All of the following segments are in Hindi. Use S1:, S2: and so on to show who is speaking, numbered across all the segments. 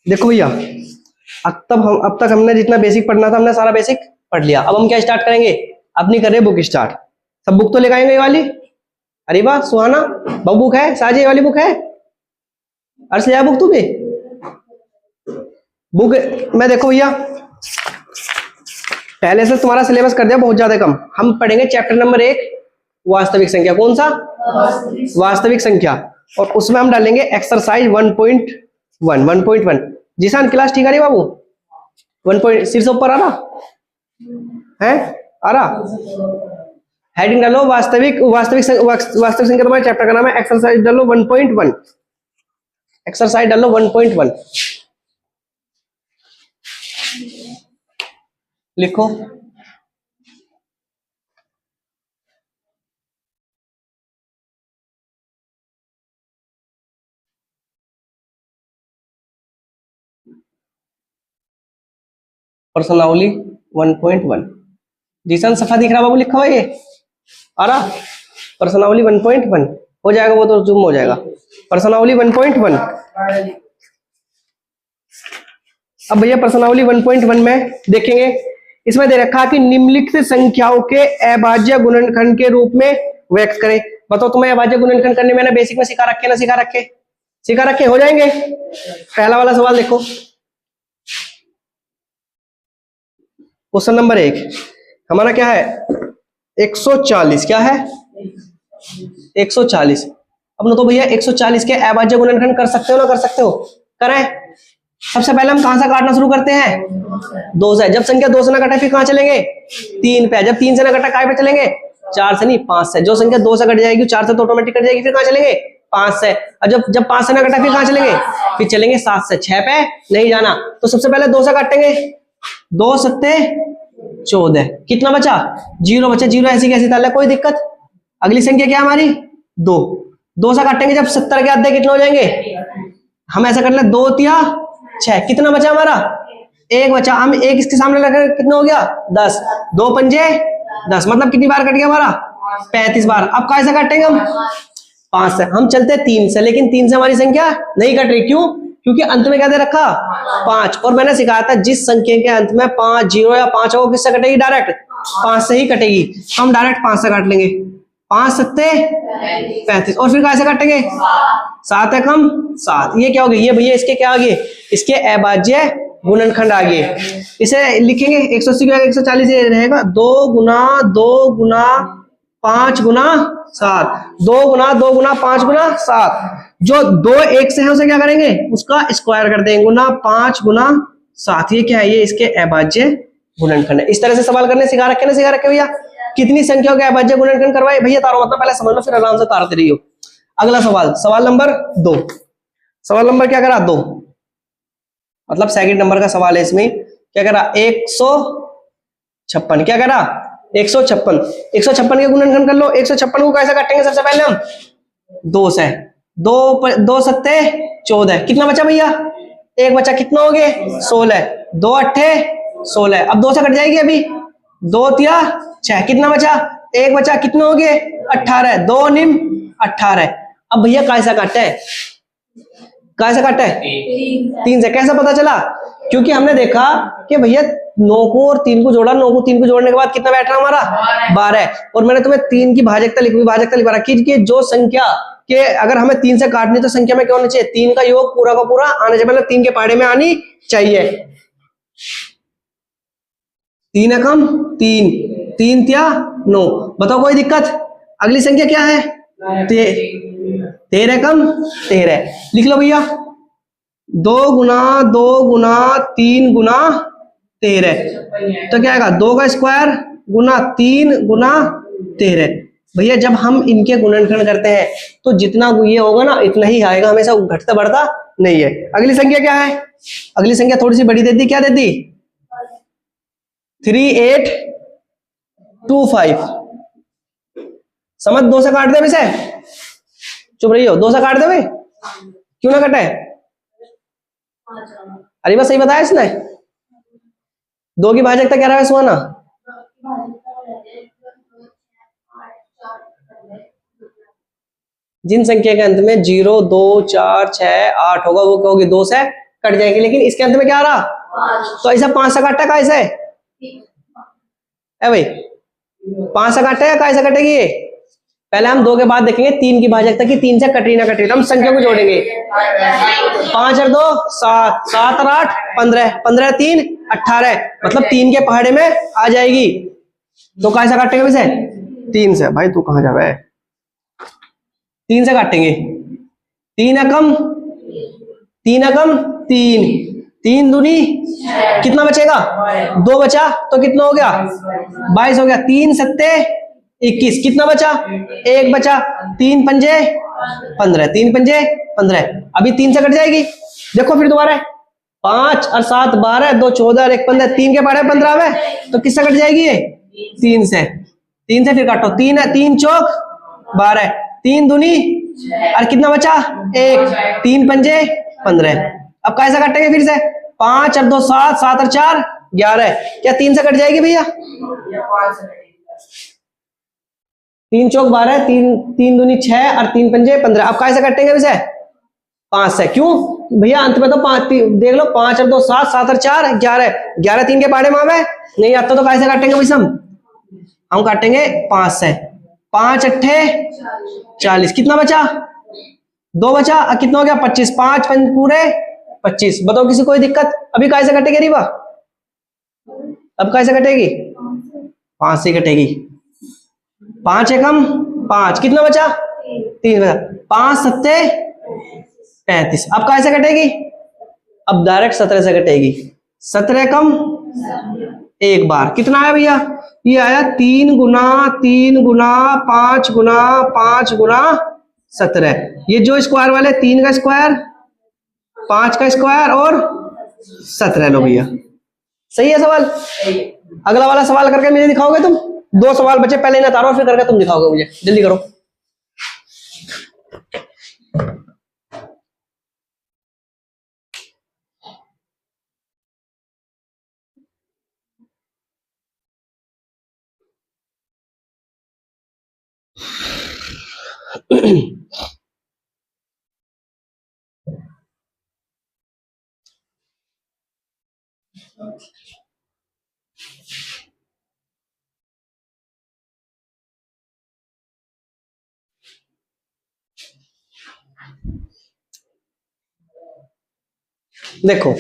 S1: देखो भैया, अब तक हमने जितना बेसिक पढ़ना था हमने सारा बेसिक पढ़ लिया। अब हम क्या स्टार्ट करेंगे, अपनी कर रहे बुक स्टार्ट। सब बुक तो लेकर आएंगे ये वाली। अरे वाह सुहाना, बुक है, साजे वाली बुक है। अर्श ले आ बुक तू भी। बुक मैं देखो भैया, पहले से तुम्हारा सिलेबस कर दिया बहुत ज्यादा कम। हम पढ़ेंगे चैप्टर नंबर 1 वास्तविक संख्या। कौन सा? वास्तविक संख्या। और उसमें हम डालेंगे एक्सरसाइज 1.1। जीसान क्लास ठीक आ रही बाबू? 1 सिर से ऊपर आ रहा है? आ रहा? हेडिंग डालो वास्तविक संख्या। तुम्हारे चैप्टर का नाम है। एक्सरसाइज डालो 1.1। एक्सरसाइज डालो 1.1 लिखो। प्रश्नावली 1.1। जीसन सफा दिख रहा बाबू? लिखा हुआ ये आ रहा? प्रश्नावली 1.1 हो जाएगा, वो तो जूम हो जाएगा। प्रश्नावली 1.1। अब भैया प्रश्नावली 1.1 में देखेंगे, इसमें दे रखा कि निम्नलिखित संख्याओं के अभाज्य गुणनखंड के रूप में व्यक्त करें। बताओ तुम्हें अभाज्य गुणनखंड करने मैंने बेसिक में सिखा रखे ना सिखा रखे? सिखा रखे, हो जाएंगे। पहला वाला सवाल देखो, क्वेश्चन नंबर 1 हमारा क्या है? 140। क्या है? 140। अब ना तो भैया 140 के अभाज्य गुणनखंड कर सकते हो ना कर सकते हो? करें। सबसे पहले हम कहां से काटना शुरू करते हैं? 2 से। जब संख्या 2 से ना कटे फिर कहां चलेंगे? 3 पे। जब 3 से ना कटा काय पे चलेंगे? 4 से नहीं 5 से। जो संख्या 2 से कट जाएगी 4 से तो ऑटोमेटिक कट जाएगी, फिर कहां चलेंगे? 5 से। और जब 5 से ना कटा फिर कहां चलेंगे? फिर चलेंगे 7 से। 6 पे नहीं जाना। तो सबसे पहले 2 से काटेंगे। 2 सत्ते 14। कितना बचा? 0 बचा। 0 ऐसी कैसी ताल है, कोई दिक्कत। अगली संख्या क्या हमारी? 2 से काटेंगे जब 70 के आधे कितने हो जाएंगे? हम ऐसा कर ले 2 तिया 6। कितना बचा हमारा? 1 बचा। हम 1 इसके सामने लगा, कितना हो गया? 10। 2 पंजे 10, मतलब कितनी बार कट गया हमारा? 35 बार। अब कैसे काटेंगे हम? 5 से। हम चलते 3 से, लेकिन 3 से हमारी संख्या नहीं कट रही। क्यों? क्योंकि अंत में क्या दे रखा? 5। और मैंने सिखाया था जिस संख्या के अंत में 5 0 या 5 हो, किससे कटेगी? डायरेक्ट 5 से ही कटेगी। हम डायरेक्ट 5 से काट लेंगे। 5 सत्ते 35। और फिर कैसे काटेंगे? 7 है कम 7। ये क्या हो गया? ये भैया इसके क्या आ गए? इसके अभाज्य गुणनखंड आ गए। इसे लिखेंगे 180 को 140 रहेगा। 2 गुना 2 गुना 5 गुना 7। 2 गुना 2 गुना 5 गुना 7। जो 2 1 से है उसे क्या करेंगे? उसका स्क्वायर कर देंगे। गुना 5 गुना 7। ये क्या है? ये इसके अभाज्य गुणनखंड है। इस तरह से सवाल करने सिखा रखे ना सिखा रखे भैया? कितनी संख्याओं के अभाज्य गुणनखंड करवाए भैया? तारो मतलब पहले समझ लो, फिर आराम से तारते रहियो। अगला सवाल, सवाल नंबर 2। सवाल नंबर क्या करा? 2, मतलब सेकंड नंबर का सवाल है। इसमें क्या करा? 156। क्या करा? 156। 156 के गुणनखंड कर लो। 156 को कैसे काटेंगे? सबसे पहले हम 2 से। 2 सत्ते 14। कितना बचा भैया? 1 बचा। कितना हो गए? 16। 2 अट्ठे 16। अब 2 से कट जाएगी अभी। 2 तिया 6। कितना बचा? 1 बचा। कितना हो गए? 18। 2 निम 18। अब भैया कैसा काटे? कैसे काटे? 3 से। कैसे पता चला? क्योंकि हमने देखा कि भैया 9 को और 3 को जोड़ा। 9 को 3 को जोड़ने के बाद कितना बैठ रहा हमारा? 12। और मैंने तुम्हें 3 की भाजकता लिखवा रखी कि जो संख्या के अगर हमें 3 से काटनी तो संख्या में क्या होना चाहिए? 3 का योग पूरा का पूरा आना चाहिए, मतलब 3 के पहाड़े में आनी चाहिए। 3 है कम 3। 3 तिया 9। बताओ कोई दिक्कत? अगली संख्या क्या है? 13 कम 13। लिख लो भैया। 2 गुना 2 गुना 3 गुना 13। तो क्या आएगा? 2 का स्क्वायर गुना 3 गुना 13। भैया जब हम इनके गुणनखंड करते हैं तो जितना ये होगा ना इतना ही आएगा, हमेशा घटता बढ़ता नहीं है। अगली संख्या क्या है? अगली संख्या थोड़ी सी बड़ी दे दी। क्या दे दी? 3825। समझ? 2 से काट दे वैसे। चुप रही हो। 2 से काट दे भाई। क्यों ना कटे? अरे बस सही बताया इसने। 2 की भाजकता क्या रहा है सुहाना? जिन संख्या के अंत में 0 2 4 6 8 होगा वो क्या होगी? 2 से कट जाएंगे, लेकिन इसके अंत में क्या आ रहा, तो ऐसा 5 से काटता है, कैसे है भाई, 5 से काटता है, कैसे कटेगी ये, पहले हम 2 के बाद देखेंगे 3 की भाजकता की 3 से कटी ना कटी, तो हम संख्या को जोड़ेंगे, 5 और 2 7, 7 और 8 15, 15 3 18, मतलब 3 के पहाड़े में आ जाएगी, तो कैसे काटेंगे वैसे 3 से, भाई तू कहां जा रहा है, 3 से काटेंगे, 3 एकम 3, 3 दूनी कितना बचेगा, 2 बचा, तो कितना हो गया 22 हो गया, 3 सत्ते 21, कितना बचा 1 बचा, 3 पंजे 15, 3 पंजे 15, अभी 3 से कट जाएगी, देखो फिर दोबारा 5 और 7 12, 2 14 और 1 15, 3 के पढ़े 15 में, तो किससे कट जाएगी ये 3 से, 3 से फिर काटो, 3 है 3 चौक 12, 3 दूनी और कितना बचा 1, 3 पंजे 15, अब कैसे काटेंगे फिर से, 5 और 2 7, 7 और 4 11, क्या 3 से कट जाएगी भैया, 3 चौक 12, 3 दूनी 6 और 3 पंजे 15, अब कैसे काटेंगे वैसे 5 से, क्यों भैया अंत में तो 5 देख लो, 5 और 2 7, 7 और 4 11, 11 3 के पहाड़े मावे नहीं आता, तो कैसे काटेंगे भैया, हम काटेंगे 5 से, 5 अट्ठे 40, कितना बचा 2 बचा, कितना हो गया 25, 5 5 पूरे 25, बताओ किसी कोई दिक्कत, अभी कैसे कटेगी रीवा, अब कैसे कटेगी 5 से कटेगी, 5 एकम 5, कितना बचा 3 बचा, 5 सत्ते 35, अब कैसे कटेगी, अब डायरेक्ट 17 से कटेगी, 17 एकम 1 बार, कितना आया भैया, ये आया 3 गुना 3 गुना 5 गुना 5 गुना 17, ये जो स्क्वायर वाले 3 का स्क्वायर 5 का स्क्वायर और 17 लो भैया, सही है सवाल, अगला वाला सवाल करके मुझे दिखाओगे तुम, 2 सवाल बचे, पहले ना तारो फिर करके तुम दिखाओगे मुझे, जल्दी करो। देखो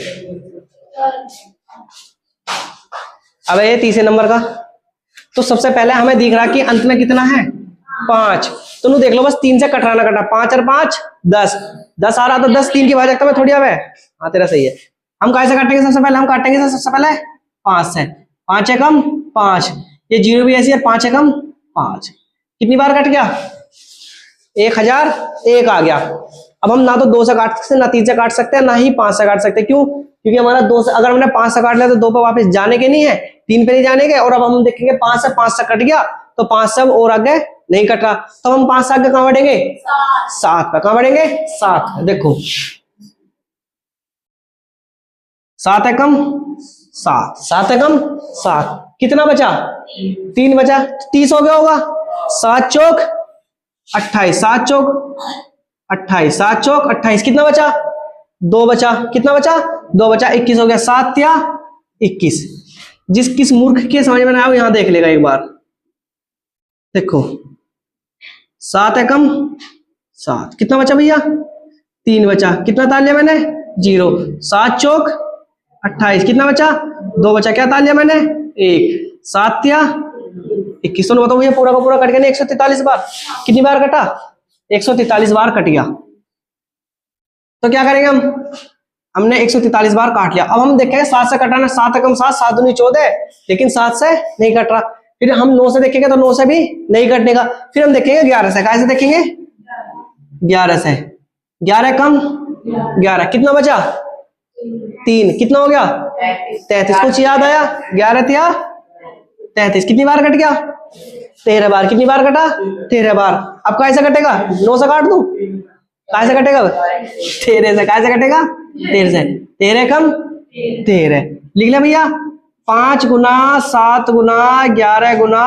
S1: अब ये तीसरे नंबर का, तो सबसे पहले हमें दिख रहा कि अंत में कितना है 5, तो नु देख लो बस 3 से कटराना कटा, 5 और 5 10, 10 आ रहा तो 10 3 की भाजकता में थोड़ी अब है, हाँ तेरा सही है, हम कैसे काटेंगे, सबसे पहले हम काटेंगे सबसे पहले 5 से, 5 एकम 5, ये 0 भी ऐसी है, 5 एकम 5, कितनी बार कट गया 1001 आ गया, अब हम ना तो 2 से काट सकते ना 3 से काट सकते हैं ना ही 5 से काट सकते, क्यों, क्योंकि हमारा 2 से, अगर हमने 5 से काट लिया तो 2 पे वापस जाने के नहीं है, 3 पे नहीं जाने के, और अब हम देखेंगे 5 से कट गया, तो 5 से और आगे नहीं कट रहा, तो हम 5 से आगे कहां बढ़ेंगे 7 पे, कहां बढ़ेंगे 7, देखो 7 एकम 7, 7 एकम 7, कितना बचा 3 बचा, 30 हो गया होगा, 7 चौक 28, 7 चौक 28, 7 चौक 28, कितना बचा 2 बचा, कितना बचा 2 बचा, 21 हो गया, 7 या 21, जिस किस मूर्ख के समझ में ना आए यहां देख लेगा एक बार, देखो 7 एकम 7, कितना बचा भैया 3 बचा, कितना ताल लिया मैंने 0, 7 चौक 28, कितना बचा 2 बचा, क्या ताल लिया मैंने 1, 7 या 21, तो बताओ भैया पूरा का पूरा कट गया 143 बार, कितनी बार कटा 143 बार कट गया, तो क्या करेंगे हमने 143 बार काट लिया, अब हम देखेंगे 7 से कटाना, 7 एकम 7, 7 दूनी 14, लेकिन 7 से नहीं कट रहा, फिर हम 9 से देखेंगे तो 9 से भी नहीं कटने का, फिर हम देखेंगे 11 से, कैसे देखेंगे 11 से, 11 कम 11, कितना बचा 3, कितना हो गया 33, कुछ याद आया 11 या 33, कितनी बार कट गया 13 बार, कितनी बार कटा 13 बार, अब कैसे कटेगा 9 से काट दूं, कैसे कटेगा 13 से, कैसे कटेगा 13 से, 13 कम 13, लिख ले भैया 5 गुना 7 गुना 11 गुना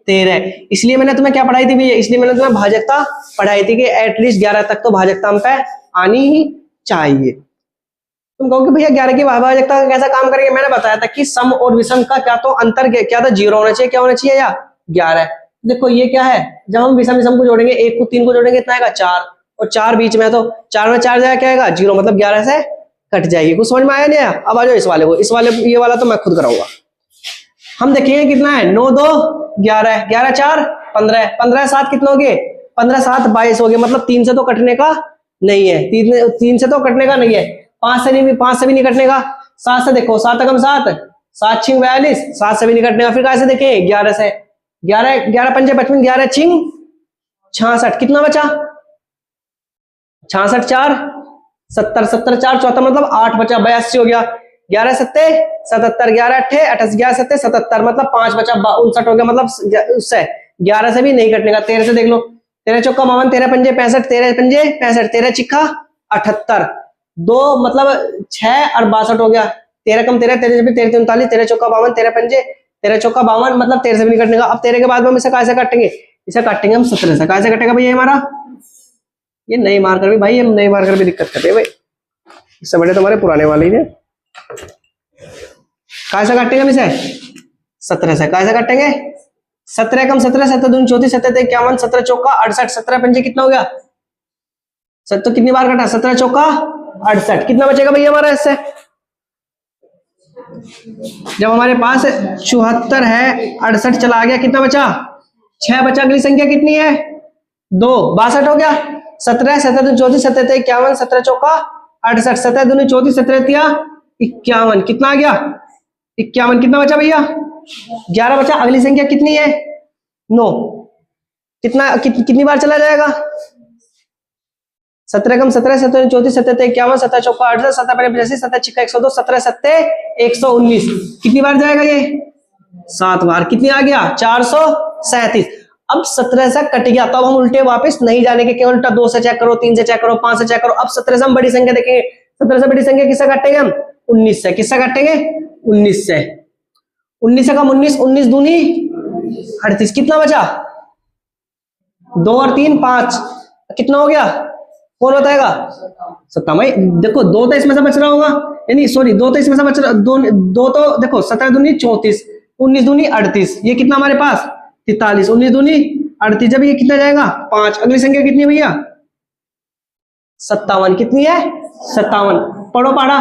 S1: 13, इसलिए मैंने तुम्हें क्या पढ़ाई थी भैया, इसलिए मैंने तुम्हें भाजकता पढ़ाई थी कि एटलीस्ट 11 तक तो भाजकता हम पे आनी ही चाहिए, तुम कहोगे भैया 11 की अभाज्यता का कैसा काम करेंगे? मैंने बताया था कि सम और विषम का क्या तो अंतर क्या था, 0 होना चाहिए, क्या होना चाहिए या 11। देखो ये क्या है, जब हम विषम विषम को जोड़ेंगे, 1 को 3 को जोड़ेंगे कितना आएगा 4, और 4 बीच में है तो 4 में 4 जाएगा क्या आएगा 0, मतलब 11 से कट जाएगी। कुछ समझ में आया नहीं आया? अब आ जाओ इस वाले को, इस वाले ये वाला तो मैं खुद कराऊंगा। हम देखेंगे कितना है, 9 2 11, 11 4 15, 15 7 कितना हो गए, 15 7 22 हो गए, मतलब 3 से तो कटने का नहीं है, 3 से तो कटने का नहीं है, 5 से भी नहीं कटने का। 7 से देखो, 7 कम 7, 7 छिंग 42, 7 से भी नहीं कटने का। फिर कैसे देखें 11 से, 11 11 पंजे 55, 11 छिंग 66, कितना बचा 66 4 70, 70 4 74, मतलब 8 बचा, 82 हो गया। 11 सत्ते 77, 11 अट्ठे 28, 11 सत्ते 77, मतलब 5 बचा, 59 हो गया, मतलब उससे 11 से भी नहीं कटने का। 13 से देख लो, 13 चौका 52, 13 पंजे 65, 13 पंजे 65, 13 चिक्का 78, 2 मतलब 6 और 62 हो गया। 13 कम 13, 13 13 39, 13 चौका 52, 13 पंजे 13 चौका 52, मतलब 13 से भी नहीं कटने का। अब 13 के बाद में हम इसे कैसे काटेंगे, इसे काटेंगे हम 17 से। कैसे कटेगा भैया हमारा, ये नहीं मारकर भी भाई, हम नहीं मारकर भी दिक्कत करते हैं भाई, इससे बड़े तुम्हारे पुराने वाले ही है। कैसे काटेंगे हम इसे 17 से, कैसे काटेंगे 17 कम 17, 7 दूनी 34, 7 51, 17 चौका 68, 17 पंजे कितना हो गया, तो कितनी बार कटा, 17 चौका 68, कितना बचेगा भैया हमारा इससे, जब हमारे पास 74 है 68 चला गया, कितना बचा 6 बचा। अगली संख्या कितनी है 2, 62 हो गया। 17 7 दूनी 34, 7 51, 17 चौका 68, 7 दूनी 34, 17 51, कितना आ गया 51, कितना बचा भैया 11 बचा। अगली संख्या कितनी है 9, कितनी बार चला जाएगा, 17 कम 17, 7 34, 7 51, 17 चौका 68, 7 85, 7 छिक्का 102, 17 7 119, कितनी बार जाएगा ये 7 बार। कितनी आ गया 437। अब 17 से कट गया, तो अब हम उल्टे वापस नहीं जाने के, केवल उल्टा 2 से चेक करो, 3 से चेक करो, 5 से चेक करो। अब 17 से हम बड़ी संख्या देखेंगे, 17 से बड़ी संख्या किससे काटेंगे हम 19 से, किससे काटेंगे 19 से। 19 से कम 19, 19 दूनी 38, कितना बचा 2 और 3 5, कितना हो गया, कौन बताएगा 57। देखो 2 तो इसमें से बच रहा होगा, यानी सॉरी 2 तो इसमें से बच रहा, 2 तो देखो 17 दूनी 34, 19 दूनी 38, ये कितना हमारे पास 43, 19 दूनी 38, जब ये कितना जाएगा 5। अगली संख्या कितनी है भैया 57, कितनी है 57, पढ़ो पढ़ा।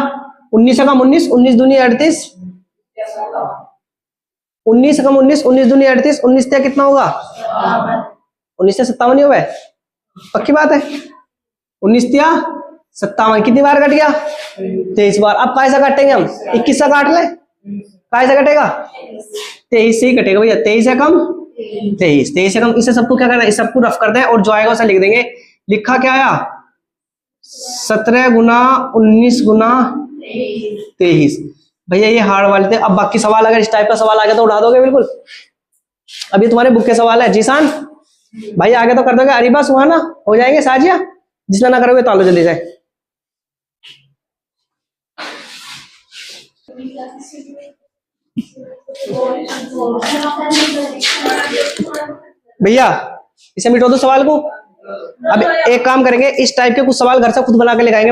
S1: 19 से कम 19, 19 दूनी 38, 19 से कम 19, 19 दूनी 38, 19 से कितना होगा 19 से 57 ही होगा, पक्की बात है। 19 या 57, कितनी बार कट गया 23 बार। अब कैसा काटेंगे हम, 21 से काट ले, कैसे कटेगा 23 से ही कटेगा भैया, 23 से कम 23 से कम। इसे सबको क्या करना है, इस सबको रफ करते हैं और जो आएगा उसे लिख देंगे। लिखा क्या आया 17 गुना 19 गुना 23, भैया ये हार्ड वाले थे। अब बाकी सवाल अगर इस टाइप का सवाल आ गया तो उड़ा दोगे बिल्कुल। अभी तुम्हारे बुक के सवाल है जीसान भाई, आगे तो कर दोगे, अरीबा सुहाना हो जाएंगे, साजिया जिसना ना करोगे तालो जल्दी से। भैया इसे मिटो दो सवाल को। अब एक काम करेंगे, इस टाइप के कुछ सवाल घर से खुद बना के लेके आएंगे।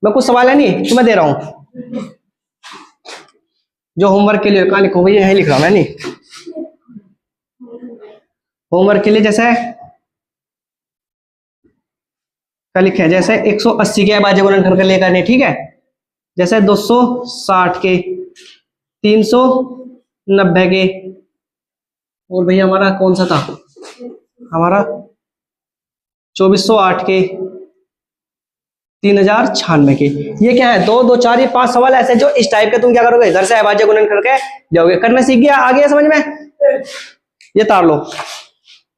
S1: मैं कुछ सवाल है नहीं तुम्हें दे रहा हूं, जो होमवर्क के लिए। कहां लिखो भैया, यही लिख रहा हूं मैं, नहीं होमवर्क के लिए। जैसे क्या लिखे, जैसे 180 के अभाज्य गुणनखंड कर लेकर करने, ठीक है। जैसे 260 के, 390 के, और भैया हमारा कौन सा था, हमारा 2408 के, 3096 के। ये क्या है 2 2 4, ये 5 सवाल ऐसे जो इस टाइप के तुम क्या करोगे, घर से अभाज्य गुणनखंड करके जाओगे। करना सीख गया, आ गया समझ में। ये तार लो,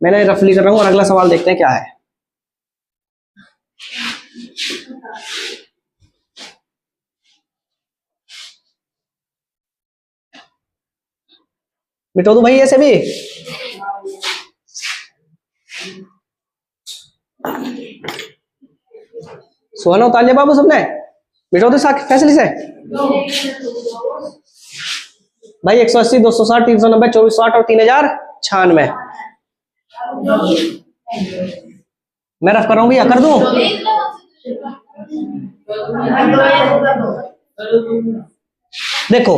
S1: मैंने रफली कर रहा हूं, और अगला सवाल देखते हैं क्या है। मिटो दो भाई ऐसे भी। सोना उतार लिया बाबू सबने, मिटो दो फैसले से भाई। 180, 260, 390, 2460 और 3096। मैं रफ कर रहा हूँ भैया, कर दूं। देखो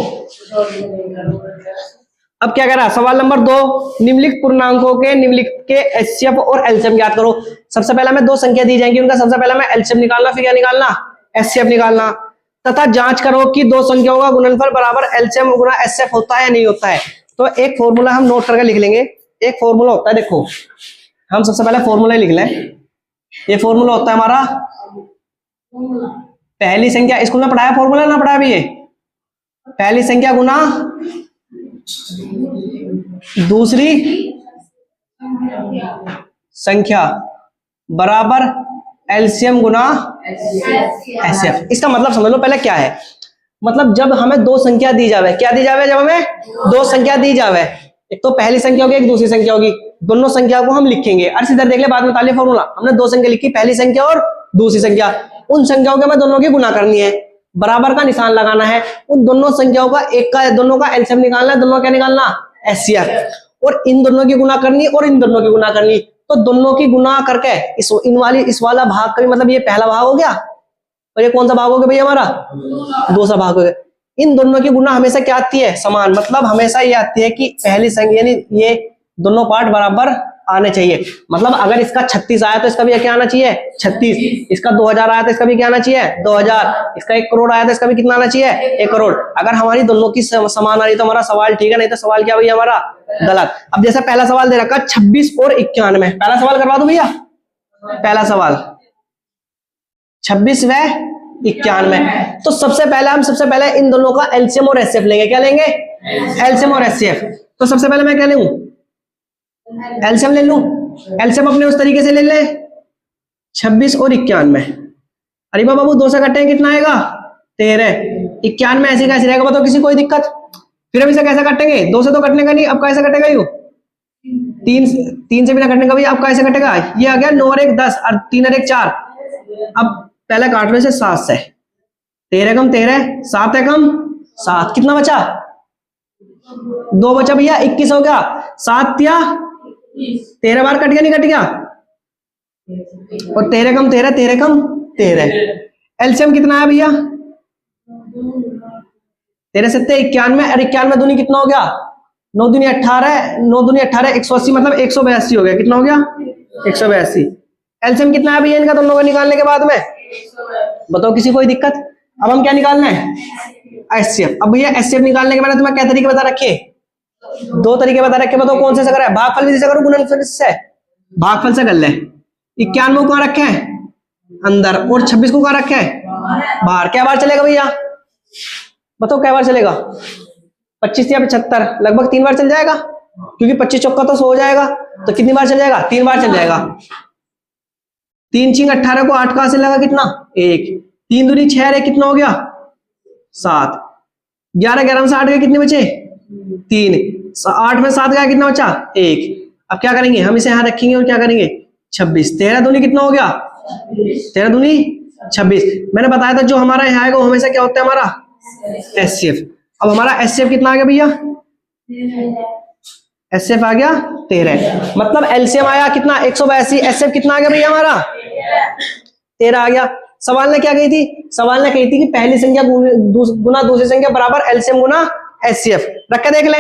S1: अब क्या कह रहा है सवाल नंबर 2, निम्नलिखित पूर्णांकों के निम्नलिखित के एचसीएफ और एलसीएम ज्ञात करो। सबसे पहला मैं 2 संख्या दी जाएंगी, उनका सबसे पहला मैं एलसीएम निकालना, फिर क्या निकालना, एचसीएफ निकालना, तथा जांच करो कि 2 संख्याओं का गुणनफल बराबर एलसीएम गुणा एचसीएफ होता है या नहीं होता है। तो एक फॉर्मूला हम नोट करके लिख लेंगे। एक फॉर्मूला होता है, देखो हम सबसे पहले फॉर्मूला लिख लें। ये फॉर्मूला होता है हमारा पहली संख्या, स्कूल में पढ़ाया फॉर्मूला ना पढ़ाया भी, ये पहली संख्या गुना दूसरी संख्या बराबर एलसीएम गुना एचसीएफ। इसका मतलब समझ लो पहले क्या है, मतलब जब हमें 2 संख्या दी जावे, क्या दी जावे, जब हमें 2 संख्या दी जावे, एक तो पहली संख्या होगी एक दूसरी संख्या होगी, दोनों संख्या को हम लिखेंगे। अर्थ इधर देख ले, बाद में तालिए फॉर्मूला, हमने 2 संख्या लिखी, पहली संख्या और दूसरी संख्या, उन संख्याओं के हमें दोनों की गुना करनी है, बराबर का निशान लगाना है, उन दोनों संख्याओं का एक का दोनों का एलसीएम निकालना है, दोनों क्या निकालना, एचसीएफ, और इन दोनों की गुना करनी और इन दोनों की गुना करनी। तो दोनों की गुना करके इस वाला भाग का भी मतलब ये पहला भाग हो गया, और ये कौन सा भाग हो गया भैया हमारा, दूसरा भाग हो गया। इन दोनों की गुना हमेशा क्या आती है, समान, मतलब हमेशा ये आती है कि पहली संख्या यानी ये दोनों पार्ट बराबर आने चाहिए। मतलब अगर इसका 36 आया तो इसका भी क्या आना चाहिए, 36, इसका 2000 आया तो इसका भी क्या आना चाहिए, 2000, इसका 1 करोड़ आया तो इसका भी कितना आना चाहिए, 1 करोड़। अगर हमारी दोनों की समान आ रही तो हमारा सवाल ठीक है, नहीं तो सवाल क्या भैया हमारा गलत। अब जैसे पहला सवाल दे रखा 26 और 91, पहला सवाल करवा दो भैया, पहला सवाल 26 व 91। तो सबसे पहले इन दोनों का एलसीएम और एचसीएफ लेंगे। क्या लेंगे, एलसीएम और एचसीएफ। तो सबसे पहले मैं क्या लूं, एलसीएम ले लूं। एलसीएम अपने उस तरीके से ले ले, 26 और 91। अरे बाबू 2 से कटेंगे कितना आएगा, 13। 91 ऐसे कैसे रहेगा बताओ, किसी कोई दिक्कत। फिर हम इसे कैसे कटेंगे, 2 से तो कटने का नहीं, अब कैसे कटेगा, यू 3 से बिना कटने का भी, अब कैसे कटेगा, ये आ गया 9 और 1 10 और 3 और 1 4। अब पहले काट लो इसे 7 से, 13 कम 13, 7 है कम 7, कितना बचा, 2 बचा भैया, 21 हो गया। 7 या 13 बार कट गया, नहीं कट गया, और 13 कम 13, 13 कम 13। एलसीएम कितना है भैया, 13 7 91, और 91 दूनी कितना हो गया, 9 दूनी 18, 9 दूनी 18, 180 मतलब 182 हो गया। कितना हो गया, 182। एलसीएम कितना है भैया इनका दोनों को निकालने के बाद में, बताओ किसी कोई दिक्कत। अब हम क्या निकालना है, एचसीएफ। अब भैया एचसीएफ निकालने के बाद तुम्हें क्या तरीके बता रखे, 2 तरीके बता रखे, बताओ कौन से से करें, भागफल विधि से करो, गुणनफल से, भागफल से कर ले। 91 को कहां रखे हैं, अंदर, और 26 को कहां रखे हैं, बाहर। क्या बार चलेगा भैया, बताओ क्या बार चलेगा, 25 या 75, लगभग 3 बार चल जाएगा, क्योंकि 25 चौका तो 100 हो जाएगा, तो कितनी बार चल जाएगा, 3 बार चल जाएगा। 3 चिंग 18 को 8 कहां से लगा, कितना 1, 3 दूनी 6 रे, कितना हो गया 7, 11 11 से 8 गए, कितने बचे 3, 8 में 7 गया, कितना बचा 1। अब क्या करेंगे, हम इसे यहां रखेंगे और क्या करेंगे 26, 13 दूनी कितना हो गया, 13 दूनी 26। मैंने बताया था जो हमारा यहाँ आएगा वो हमेशा क्या होता है, हमारा एचसीएफ। अब हमारा एचसीएफ कितना आ गया भैया, एचसीएफ आ गया 13, मतलब एलसीएम आया कितना 182, एचसीएफ कितना आ गया भैया हमारा 13 आ गया। सवाल ने क्या कही थी, सवाल ने कही थी कि पहली संख्या गुना दूसरी संख्या बराबर एलसीएम गुना एचसीएफ। रख के देख ले,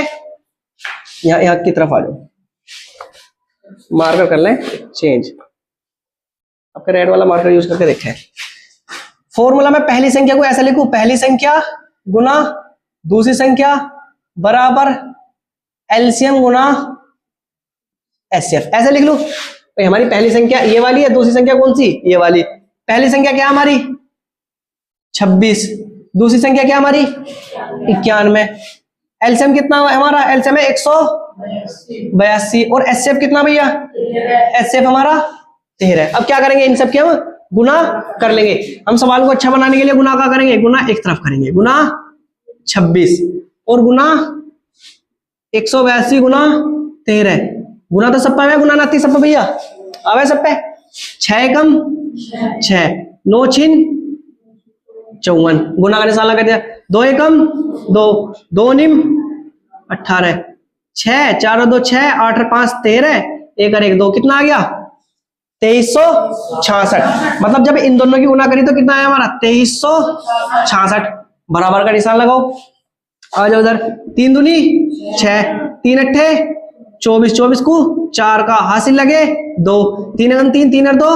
S1: यहाँ की तरफ आ जाओ, मार्कर कर लें चेंज, आपका रेड वाला मार्कर यूज करके देखें। फॉर्मूला में पहली संख्या को ऐसा लिखूं, पहली संख्या गुना दूसरी संख्या बराबर एलसीएम गुना एचसीएफ, ऐसे लिख लूं। तो हमारी पहली संख्या ये वाली है, दूसरी संख्या कौन सी, ये वाली। पहली संख्या क्या हमारी 26, दूसरी संख्या क्या हमारी 91। एलसीएम कितना हमारा, एलसीएम है 182, और एचसीएफ कितना भैया, एचसीएफ हमारा 13। अब क्या करेंगे, इन सब के हम गुना कर लेंगे। हम सवाल को अच्छा बनाने के लिए गुना क्या करेंगे, गुना एक तरफ करेंगे, गुना 26 और गुना 182 गुना 13। गुना तो सब पे, गुना नाती सब पे भैया, आवे सब पे। 6 कम 6, 9 छिन 54, गुना का निशान लगा दिया। 2 एकम 2, 2 निम 18, 6 4 2 6, 8 5 13, 1 और 1 2, कितना आ गया 2366। मतलब जब इन दोनों की गुना करी तो कितना आया हमारा 2366। बराबर का निशान लगाओ, आ जाओ उधर। 3 दूनी 6, 3 अट्ठे 24, 24 को 4 का हासिल लगे 2, 3 अगन 3, 3 और 2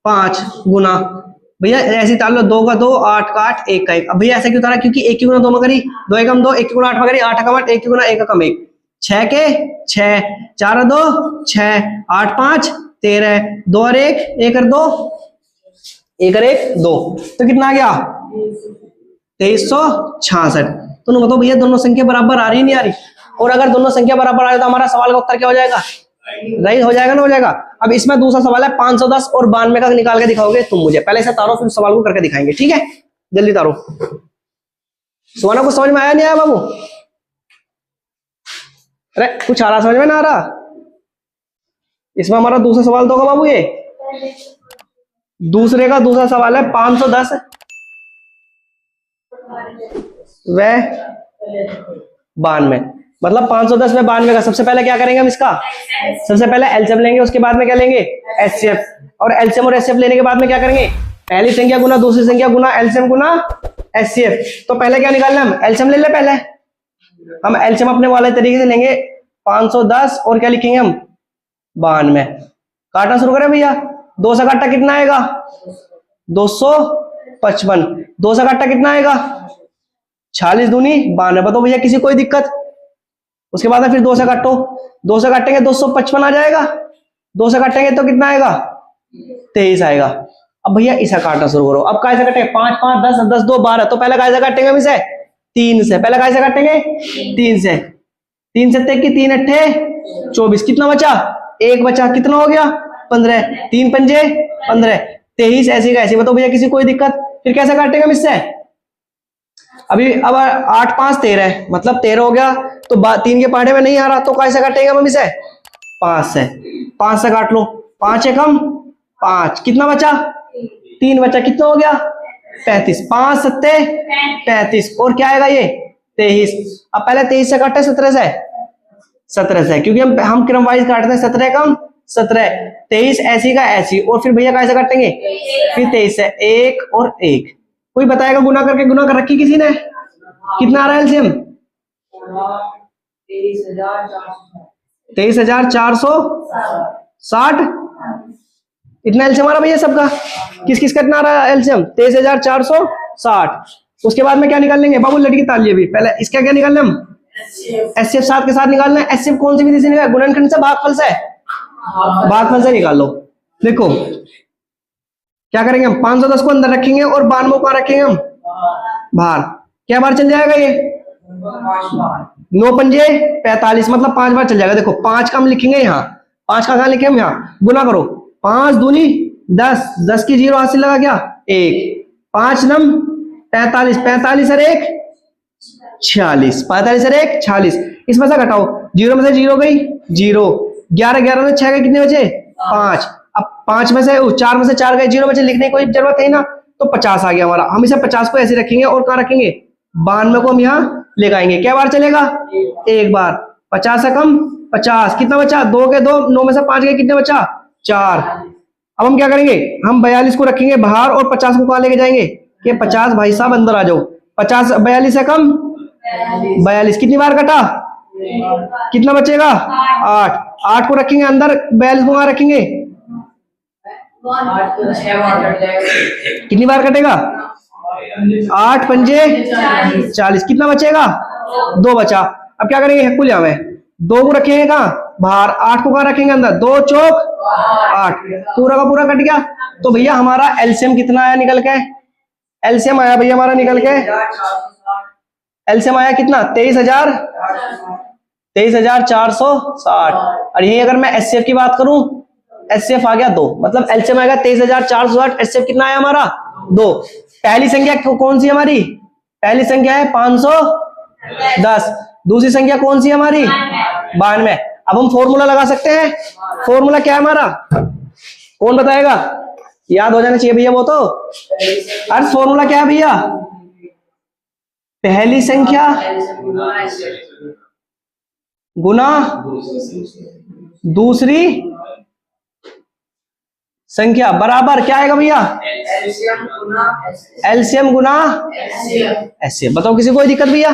S1: 5 गुना। भैया ऐसी ताल लो, 2 का 2, 8 का 8, 1 का 1। अब भैया ऐसा क्यों उतारा, क्योंकि 1 की गुना 2 में करी, 2 एकम 2, 1 की गुना 8 में करी, 8 एकम 8, 1 की गुना 1 एकम 1, 6 के 6, 4 और 2 6, 8 5 13, 2 और 1, 1 और 2, 1 और 1 2, तो कितना आ गया 2366। तो बताओ भैया दोनों संख्या बराबर आ रही नहीं आ रही? और अगर दोनों संख्या बराबर आ रही तो हमारा सवाल का उत्तर क्या हो जाएगा, राइट हो जाएगा ना, हो जाएगा। अब इसमें दूसरा सवाल है 510 और 92 का निकाल के दिखाओगे तुम मुझे, पहले इसे तारो फिर सवाल को करके दिखाएंगे, ठीक है? जल्दी तारो। सुहाना को समझ में आया नहीं आया बाबू? अरे कुछ आ रहा, समझ में ना आ रहा? इसमें हमारा दूसरा सवाल तो होगा बाबू, ये दूसरे का दूसरा सवाल है 510 व 92। मतलब 510 व 92 का सबसे पहले क्या करेंगे हम, इसका सबसे पहले एलसीएम लेंगे, उसके बाद में क्या लेंगे एचसीएफ, और एलसीएम और एचसीएफ लेने के बाद में क्या करेंगे, पहली संख्या गुना दूसरी संख्या गुना एलसीएम गुना एचसीएफ। तो पहले क्या निकालना, हम एलसीएम ले ले, पहले हम एलसीएम अपने वाले तरीके से लेंगे 510 और क्या लिखेंगे हम 92। काटना शुरू करें भैया, 2 से काटा कितना आएगा 255, 2 से काटा कितना आएगा 46 दूनी 92। बताओ भैया किसी कोई दिक्कत? उसके बाद में फिर 2 से काटो, 2 से काटेंगे 255 आ जाएगा, 2 से काटेंगे तो कितना आएगा 23 आएगा। अब भैया इसे काटना शुरू करो। अब कैसे काटेंगे, 5 5 10 10 2 12, तो पहले कैसे काटेंगे हम इसे 3 से, पहले कैसे काटेंगे 3 से, 3 से 3 अट्ठे 24, कितना बचा 1 बचा, कितना हो गया 15, 3 पंजे 15, 23 ऐसी का ऐसी। बताओ भैया किसी कोई दिक्कत? फिर कैसे काटेंगे हम इससे, अभी अब 8 5 13 मतलब 13 हो गया, तो 3 के पहाड़े में नहीं आ रहा, तो कैसे काटेंगे हम इसे 5 से, 5 से काट लो, 5 एकम 5, कितना बचा 3 बचा, कितना हो गया 35, 5 सत्ते 35, और क्या आएगा ये 23। अब पहले 23 से काटे 17 से, 17 से, क्योंकि हम क्रम वाइज काटते हैं, 17 कम 17, 23 ऐसी का ऐसी, और फिर भैया कैसे काटेंगे फिर 23 से 1 और 1। कोई बताएगा गुना करके, गुना कर रखी किसी ने, कितना आ रहा है एलसीएम 23,460, इतना एलसीएम आ रहा भैया सबका। किस किस का इतना आ रहा है एलसीएम 23,460। उसके बाद में क्या निकाल लेंगे बाबू, लड़की तालिए भी, पहले इसका क्या निकालना हम एचसीएफ 7 के साथ निकालना है। एचसीएफ कौन सी विधि से निकाल, गुणनखंड से भागफल से, भागफल से निकाल लो। देखो क्या करेंगे हम 510 को अंदर रखेंगे और 92 को कहां रखेंगे हम बाहर, क्या बार चल जाएगा ये 9 पंजे 45, मतलब 5 बार चल जाएगा। देखो 5 का हम लिखेंगे यहाँ, 5 का कहां लिखे हम यहाँ, गुना करो, 5 दूनी 10, 10 की 0 हासिल लगा क्या 1, 5 नम 45, 45 और 1 46, 45 और 1 46, इसमें से घटाओ, 0 में से 0 गई 0, 11 11 में 6 गए, कितने बचे 5। अब 5 में से 4 में से 4 गए, 0 बचे, लिखने की कोई जरूरत है ना, तो 50 आ गया हमारा। हम इसे 50 को ऐसे रखेंगे और कहां रखेंगे 92 को हम यहाँ ले आएंगे। क्या बार चलेगा एक बार, 50 से कम 50, कितना बचा 2 के 2, 9 में से 5 गए, कितने बचा 4। अब हम क्या करेंगे, हम 42 को रखेंगे बाहर और 50 को कहां लेके जाएंगे कि 50 भाई साहब अंदर आ जाओ, 50 42 से कम 42, कितनी बार कटा, कितना बचेगा 8, 8 को रखेंगे अंदर, 42 को कहां रखेंगे, कितनी बार कटेगा 8 पंजे 40, कितना बचेगा 2 बचा। अब क्या करेंगे कुल यहाँ में 2 को रखेंगे कहाँ बाहर, 8 को कहाँ रखेंगे अंदर, 2 चौक 8, पूरा का पूरा कट गया। तो भैया हमारा एलसीएम कितना आया निकल के, एलसीएम आया भैया हमारा निकल के, एलसीएम आया कितना 23,460। और यही अगर मैं एचसीएफ की बात करूं, एचसीएफ आ गया 2, मतलब एलसीएम आएगा 23,460, एचसीएफ कितना आया हमारा 2। पहली संख्या कौन सी हमारी, पहली संख्या है 510, दूसरी संख्या कौन सी है हमारी 92। अब हम फॉर्मूला लगा सकते हैं, फॉर्मूला क्या है हमारा, कौन बताएगा, याद हो जाना चाहिए भैया वो तो। अर्थ फॉर्मूला क्या है भैया, पहली संख्या गुना दूसरी संख्या बराबर क्या आएगा भैया? एलसीएम गुना एचसीएफ। बताओ किसी कोई दिक्कत भैया?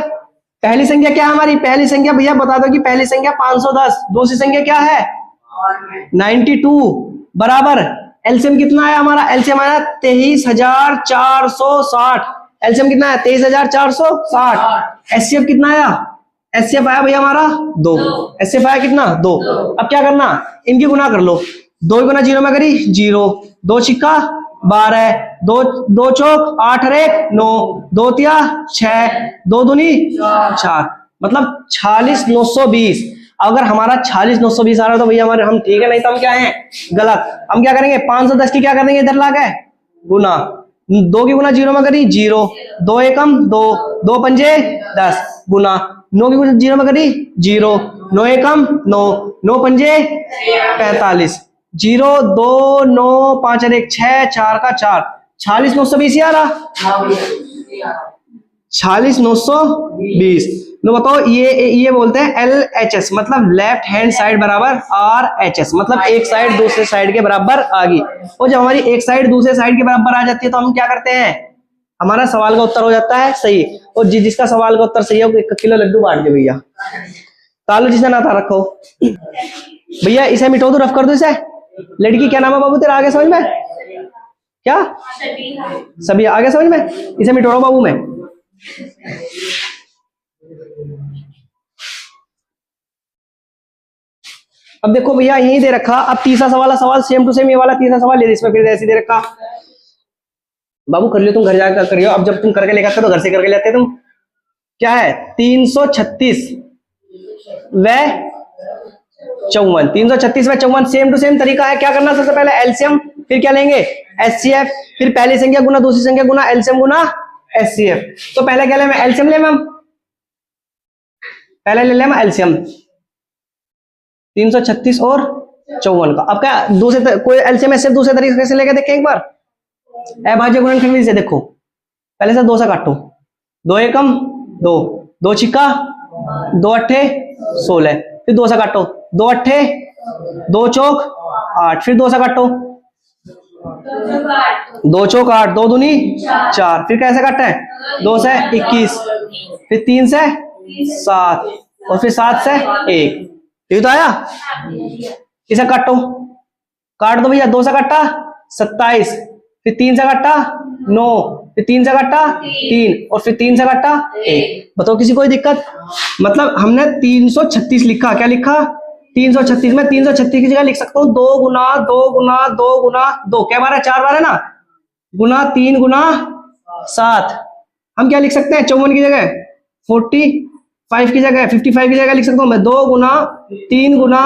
S1: पहली संख्या क्या है हमारी? पहली संख्या भैया बता दो कि पहली संख्या 510, दूसरी संख्या क्या है? 92 बराबर एलसीएम कितना आया हमारा? एलसीएम आया 23,460। एलसीएम कितना है? 23,460। एचसीएफ कितना आया? एचसीएफ आया भैया हमारा 2। एचसीएफ आया कितना? 2। अब क्या करना? इनकी गुना कर लो। 2 गुना 0 में करी 0, 2 छिक्का 12, 2 चौक 8 और 1 9, 2 तिया 6, 2 दूनी 4, मतलब 46,920। अगर हमारा 46,920 आ रहा है तो भैया हमारे हम ठीक है, नहीं तो हम क्या है? गलत। हम क्या करेंगे? 510 की क्या कर देंगे? इधर ला के गुना। 2 की गुना 0 में करी 0, 2 एकम 2, 2 पंजे 10 गुना। 9 की गुना 0 में करी 0, 9 एकम 9, 9 पंजे 45, 0 2 9 5 और 1 6, 4 का 4, 46,920 आ रहा। 46,920। नो बताओ ये बोलते हैं LHS, मतलब लेफ्ट हैंड साइड बराबर RHS, मतलब एक साइड दूसरे साइड के बराबर आ गई। और जब हमारी एक साइड दूसरे साइड के बराबर आ जाती है तो हम क्या करते हैं? हमारा सवाल का उत्तर हो जाता है सही। और जिसका सवाल का उत्तर सही है वो 1 किलो लड्डू बांट दे भैया। तालू जिसे ना था रखो भैया। इसे मिटो दो, रफ कर दो इसे। लड़की क्या नाम है बाबू तेरा? आगे समझ में क्या? सभी आगे समझ में। इसे मिटोड़ो बाबू में। अब देखो भैया यही दे रखा। अब तीसरा सवाल सेम टू सेम ये वाला तीसरा सवाल ले, इसमें फिर ऐसे दे रखा। बाबू कर लियो, तुम घर जाकर करियो। अब जब तुम करके लेकर तो घर से करके लेते तुम। क्या है? 336 व 54। 336 व 54 सेम टू सेम तरीका है। क्या करना? सबसे पहले एलसीएम, फिर क्या लेंगे? एचसीएफ, फिर पहली संख्या गुना दूसरी संख्या गुना एलसीएम गुना एचसीएफ। तो पहले क्या लें? एलसीएम ले मैम, पहले ले लें एलसीएम 336 और 54 का। अब क्या दूसरे कोई एलसीएम एचसीएफ दूसरे तरीके से लेके देखें एक बार। अभाज्य गुणनखंड से देखो। पहले से 2 से काटो। 2 एकम 2, 2 छिक्का 2 अट्ठे 16, फिर 2 से काटो। 2 अट्ठे 2 चौक 8, फिर 2 से काटो। 2 चौक 8, 2 दूनी 4, फिर कैसे काटते हैं? 2 से 21, फिर 3 से 7 और फिर 7 से 1। ये तो आया। इसे काटो, काट दो भैया। 2 से काटा 27, फिर 3 से काटा 9, फिर 3 से काटा 3 और फिर 3 से काटा 1। बताओ किसी कोई दिक्कत? मतलब हमने 336 लिखा। क्या लिखा? 336 में 336 की जगह लिख सकता हूँ 2 गुना 2 गुना 2 गुना 2। क्या बार है? 4 बार है ना, गुना 3 गुना 7। हम क्या लिख सकते हैं? 54 की जगह 45 की जगह 55 की जगह लिख सकता हूँ मैं 2 गुना 3 गुना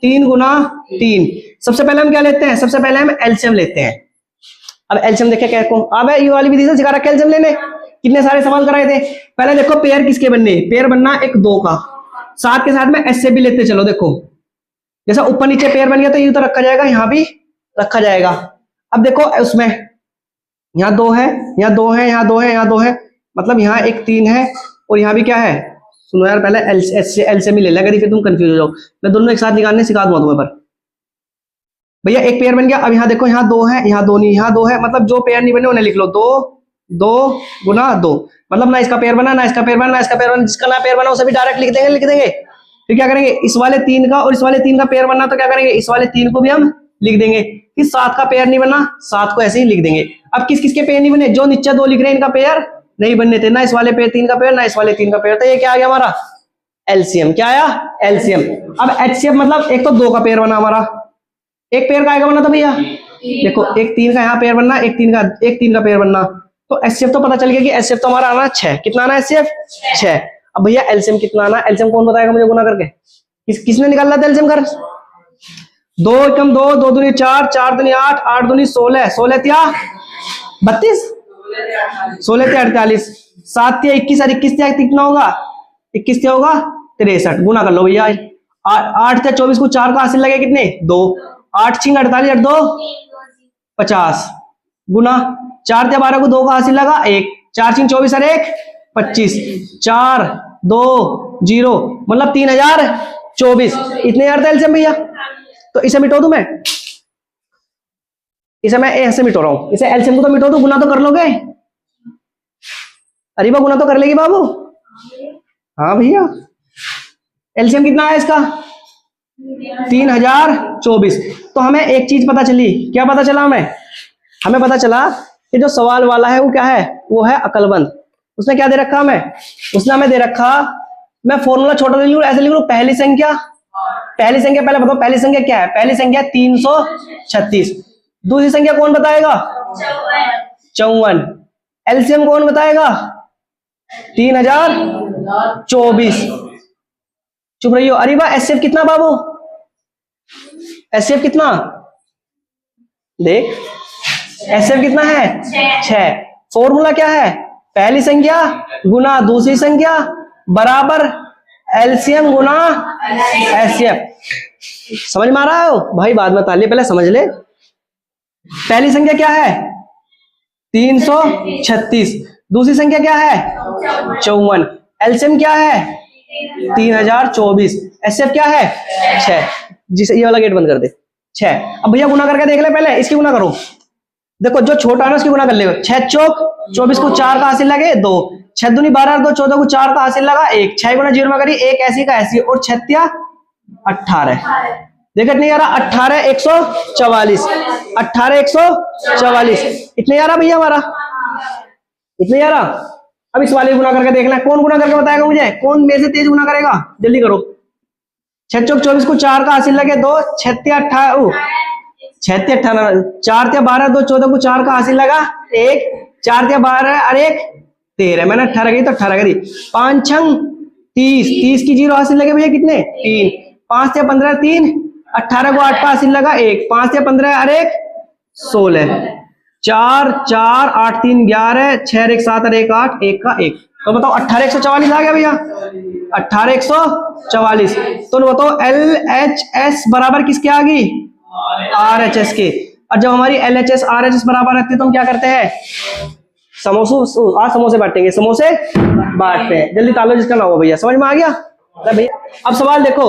S1: 3 गुना 3। सबसे पहले हम क्या लेते हैं? सबसे पहले हम एलसीएम लेते हैं। अब एलसीएम देखे क्या को? अब ये वाली विधि से सिखा रखा है एलसीएम लेने। कितने सारे सवाल कराए थे। पहले देखो पेयर किसके बनने? पेयर बनना एक 2 का, साथ के साथ में एच से भी लेते चलो। देखो जैसा ऊपर नीचे पेयर बन गया तो ये तो रखा जाएगा, यहाँ भी रखा जाएगा। अब देखो उसमें यहाँ 2 है, यहाँ 2 है, यहाँ 2 है, यहाँ 2 है, मतलब यहाँ एक 3 है और यहाँ भी क्या है? सुनो यार, पहले एल से भी ले लेगा, फिर तुम कंफ्यूज हो जाओ। मैं दोनों एक साथ निकालने सिखा दूंगा तुम्हें। पर भैया एक पेयर बन गया। अब यहाँ देखो, यहाँ 2 है, यहाँ 2 नहीं, यहाँ 2 है, मतलब जो पेयर नहीं बने उन्हें लिख लो 2 2 गुना 2, मतलब ना इसका पेयर बना, ना इसका पेयर बना, ना इसका पेयर बना। जिसका ना पेयर बना उसे भी डायरेक्ट लिख देंगे। फिर क्या करेंगे? इस वाले 3 का और इस वाले 3 का पेयर बनना तो क्या करेंगे? इस वाले 3 को भी हम लिख देंगे। फिर 7 का पेयर नहीं बना, 7 को ऐसे ही लिख देंगे। अब किस किस के पेयर नहीं बने? जो नीचे 2 लिख रहे हैं इनका पेयर नहीं बनने थे, ना इस वाले पेयर 3 का पेयर, ना इस वाले 3 का पेयर। तो ये क्या आ गया हमारा? एलसीएम। क्या आया? एलसीएम। अब एचसीएफ मतलब एक तो 2 का पेयर बना हमारा, एक पेयर का आएगा बनना था भैया। देखो एक 3 का यहाँ पेयर बनना, एक 3 का पेयर बनना। तो एचसीएफ तो पता चल गया कि एचसीएफ तो हमारा आना 6। कितना आना एचसीएफ? 6। अब भैया एलसीएम कितना आना? एलसीएम कौन बताएगा मुझे गुना करके? किसने निकालना था एलसीएम कर? 2 एकम 2, 2 दूनी 4, 4 दूनी 8, 8 दूनी 16, 16 तिया 32, 16 तिया 48, 7 तिया 21 और 21 तिया कितना होगा? 21 तिया होगा 63। गुना कर लो भैया। 8 तिया 24 को 4 का हासिल लगे कितने? 2। 8 छिंग 48 और 2 50 गुना 4 तिया 12 को 2 का हासिल लगा 1। 4 छिंग 24 और 1 25, 4 2 0, मतलब 3024। इतने यार एलसीएम भैया। तो इसे मिटो दूं मैं। इसे मैं ऐसे मिटो रहा हूं, इसे एलसीएम को तो मिटो, तो गुना तो कर लोगे। अरीबा गुना तो कर लेगी बाबू? हाँ भैया। एलसीएम कितना है इसका? 3024। तो हमें एक चीज पता चली, क्या पता चला हमें पता चला कि जो सवाल वाला है वो क्या है, वो है अकलमंद। उसने क्या दे रखा हमें? उसने हमें दे रखा, मैं फॉर्मूला छोटा लिख लूं, ऐसे लिख लूं, पहली संख्या पहले बताओ पहली संख्या क्या है? पहली संख्या 336। दूसरी संख्या कौन बताएगा? 54। एलसीएम कौन बताएगा? 3024। चुप रहियो। अरे वाह, एचसीएफ कितना बाबू? एचसीएफ कितना देख, एचसीएफ कितना है? 6। फॉर्मूला क्या है? पहली संख्या गुना दूसरी संख्या बराबर एलसीएम गुना एचसीएफ। समझ में आ रहा है भाई? बाद में बता लिए, पहले समझ ले। पहली संख्या क्या है? 336। दूसरी संख्या क्या है? 54। एलसीएम क्या है? 3024। एचसीएफ क्या है? 6। जिसे ये वाला गेट बंद कर दे। 6। अब भैया गुना करके देख ले, पहले इसकी गुना करो। देखो जो छोटा है ना उसकी गुना कर ले। 6 चौक 24 को 4 का हासिल लगे 2, 6 दूनी 12, 2 14 को 4 का हासिल लगा 1, 6 गुना 0 में करी 1, ऐसी का ऐसी, और 6 18। देखा नहीं आ रहा? 18 144, 18 144। इतने आ रहा भैया हमारा? इतने आ रहा? अब इस वाले गुना करके देखना, कौन गुना करके बताएगा मुझे? कौन मेरे से तेज गुना करेगा? जल्दी करो। 6 चौक 24 को 4 का हासिल लगे 2, 6 18, 6 18, 4 12, 2 14 को 4 का हासिल लगा 1, 4 12 और 1 13। मैंने 18 गई तो 18 करी। 5 6 30, 30 की 0 हासिल लगे भैया कितने? 3। 5 से 15 3, 18 को 8 का हासिल लगा 1, 5 से 15 और 1 16, 4 4 8 3 11, 6 1 7 और 1 8, 1 का 1। तो बताओ 18 144 आ गया भैया? 18 144। तो बताओ LHS बराबर किसके आ गई? RHS के। और जब हमारी LHS RHS बराबर रहती है तो हम क्या करते हैं? समोसे बांटेंगे, समोसे बांटते हैं। जल्दी तालो जिसका ना हो भैया। समझ में आ गया भैया? अब सवाल देखो,